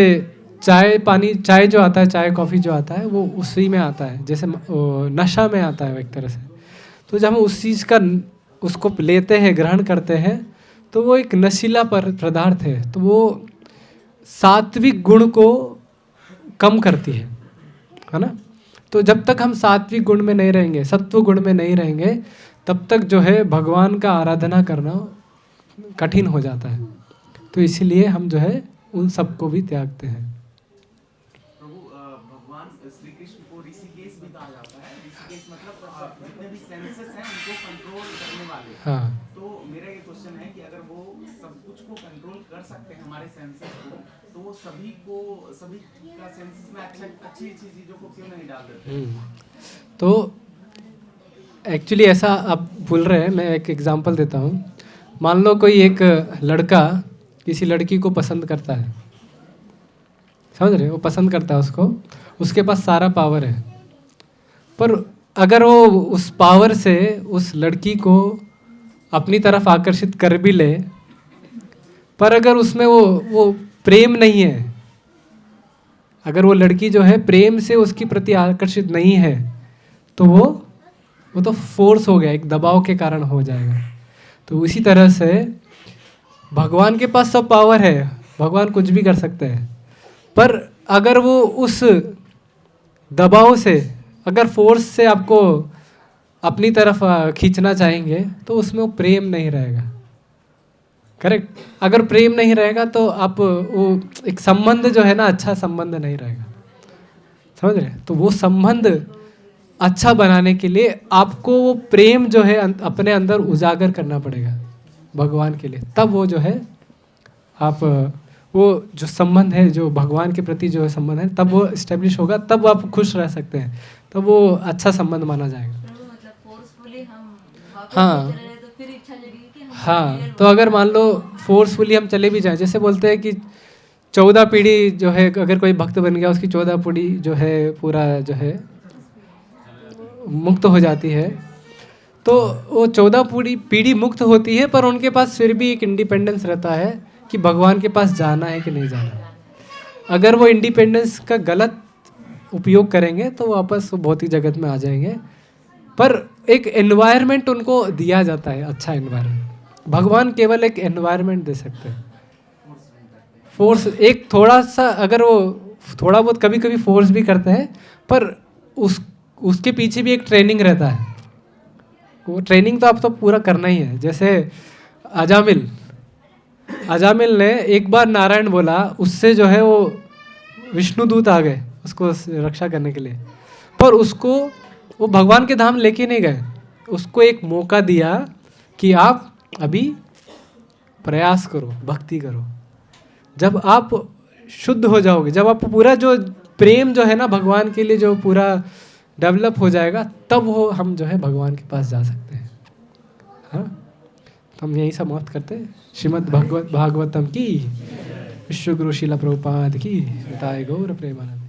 चाय पानी, चाय जो आता है, चाय कॉफ़ी जो आता है वो उसी में आता है, जैसे नशा में आता है एक तरह से। तो जब हम उस चीज़ का उसको लेते हैं, ग्रहण करते हैं, तो वो एक नशीला पदार्थ है, तो वो सात्विक गुण को कम करती है ना। तो जब तक हम सात्विक गुण में नहीं रहेंगे, सत्व गुण में नहीं रहेंगे, तब तक जो है भगवान का आराधना करना कठिन हो जाता है। तो इसीलिए हम जो है उन सबको भी त्यागते हैं। प्रभु भगवान श्री कृष्ण को ऋषिकेश भी कहा जाता है। ऋषिकेश मतलब जितने भी सेंसेस हैं उनको कंट्रोल करने वाले। हाँ, तो मेरा ये क्वेश्चन है कि अगर वो सब कुछ को कंट्रोल कर सकते हैं हमारे सेंसेस को, तो वो सभी का सेंसेस में अच्छी चीज़ों को क्यों नहीं डाल देते? तो एक्चुअली ऐसा आप भूल रहे हैं, मैं एक एग्जांपल देता हूँ। मान लो कोई एक लड़का किसी लड़की को पसंद करता है, समझ रहे, वो पसंद करता है उसको, उसके पास सारा पावर है, पर अगर वो उस पावर से उस लड़की को अपनी तरफ आकर्षित कर भी ले, पर अगर उसमें वो प्रेम नहीं है, अगर वो लड़की जो है प्रेम से उसकी प्रति आकर्षित नहीं है, तो वो तो फोर्स हो गया, एक दबाव के कारण हो जाएगा। तो इसी तरह से भगवान के पास सब पावर है, भगवान कुछ भी कर सकते हैं, पर अगर वो उस दबाव से, अगर फोर्स से आपको अपनी तरफ खींचना चाहेंगे, तो उसमें वो प्रेम नहीं रहेगा। करेक्ट, अगर प्रेम नहीं रहेगा तो आप वो एक संबंध जो है ना, अच्छा संबंध नहीं रहेगा, समझ रहे। तो वो संबंध अच्छा बनाने के लिए आपको वो प्रेम जो है अपने अंदर उजागर करना पड़ेगा भगवान के लिए, तब वो जो है आप वो जो संबंध है, जो भगवान के प्रति जो संबंध है, तब वो इस्टेब्लिश होगा, तब आप खुश रह सकते हैं, तब वो अच्छा संबंध माना जाएगा। मतलब फोर्सफुली हम हाँ, चले तो फिर इच्छा जगेगी कि हम हाँ, तो अगर मान लो फोर्सफुली हम चले भी जाएं, जैसे बोलते हैं कि 14 पीढ़ी जो है, अगर कोई भक्त बन गया उसकी 14 पीढ़ी जो है पूरा जो है मुक्त हो जाती है, तो वो 14 पीढ़ी मुक्त होती है, पर उनके पास फिर भी एक इंडिपेंडेंस रहता है कि भगवान के पास जाना है कि नहीं जाना। अगर वो इंडिपेंडेंस का गलत उपयोग करेंगे तो वापस वो भौतिक जगत में आ जाएंगे, पर एक एनवायरनमेंट उनको दिया जाता है, अच्छा एनवायरनमेंट। भगवान केवल एक एनवायरनमेंट दे सकते हैं, फोर्स एक थोड़ा सा, अगर वो थोड़ा बहुत कभी कभी फोर्स भी करते हैं, पर उसके पीछे भी एक ट्रेनिंग रहता है। वो ट्रेनिंग तो आपको पूरा करना ही है। जैसे अजामिल ने एक बार नारायण बोला, उससे जो है वो विष्णु दूत आ गए उसको रक्षा करने के लिए, पर उसको वो भगवान के धाम लेके नहीं गए। उसको एक मौका दिया कि आप अभी प्रयास करो, भक्ति करो। जब आप शुद्ध हो जाओगे, जब आप पूरा जो प्रेम जो है ना भगवान के लिए जो पूरा डेवलप हो जाएगा, तब वो हम जो है भगवान के पास जा सकते हैं। हाँ, तो हम यही समाप्त करते हैं। श्रीमद् भागवतम की, विश्व गुरु शिला प्रभुपाद की, गौर प्रेमानंद।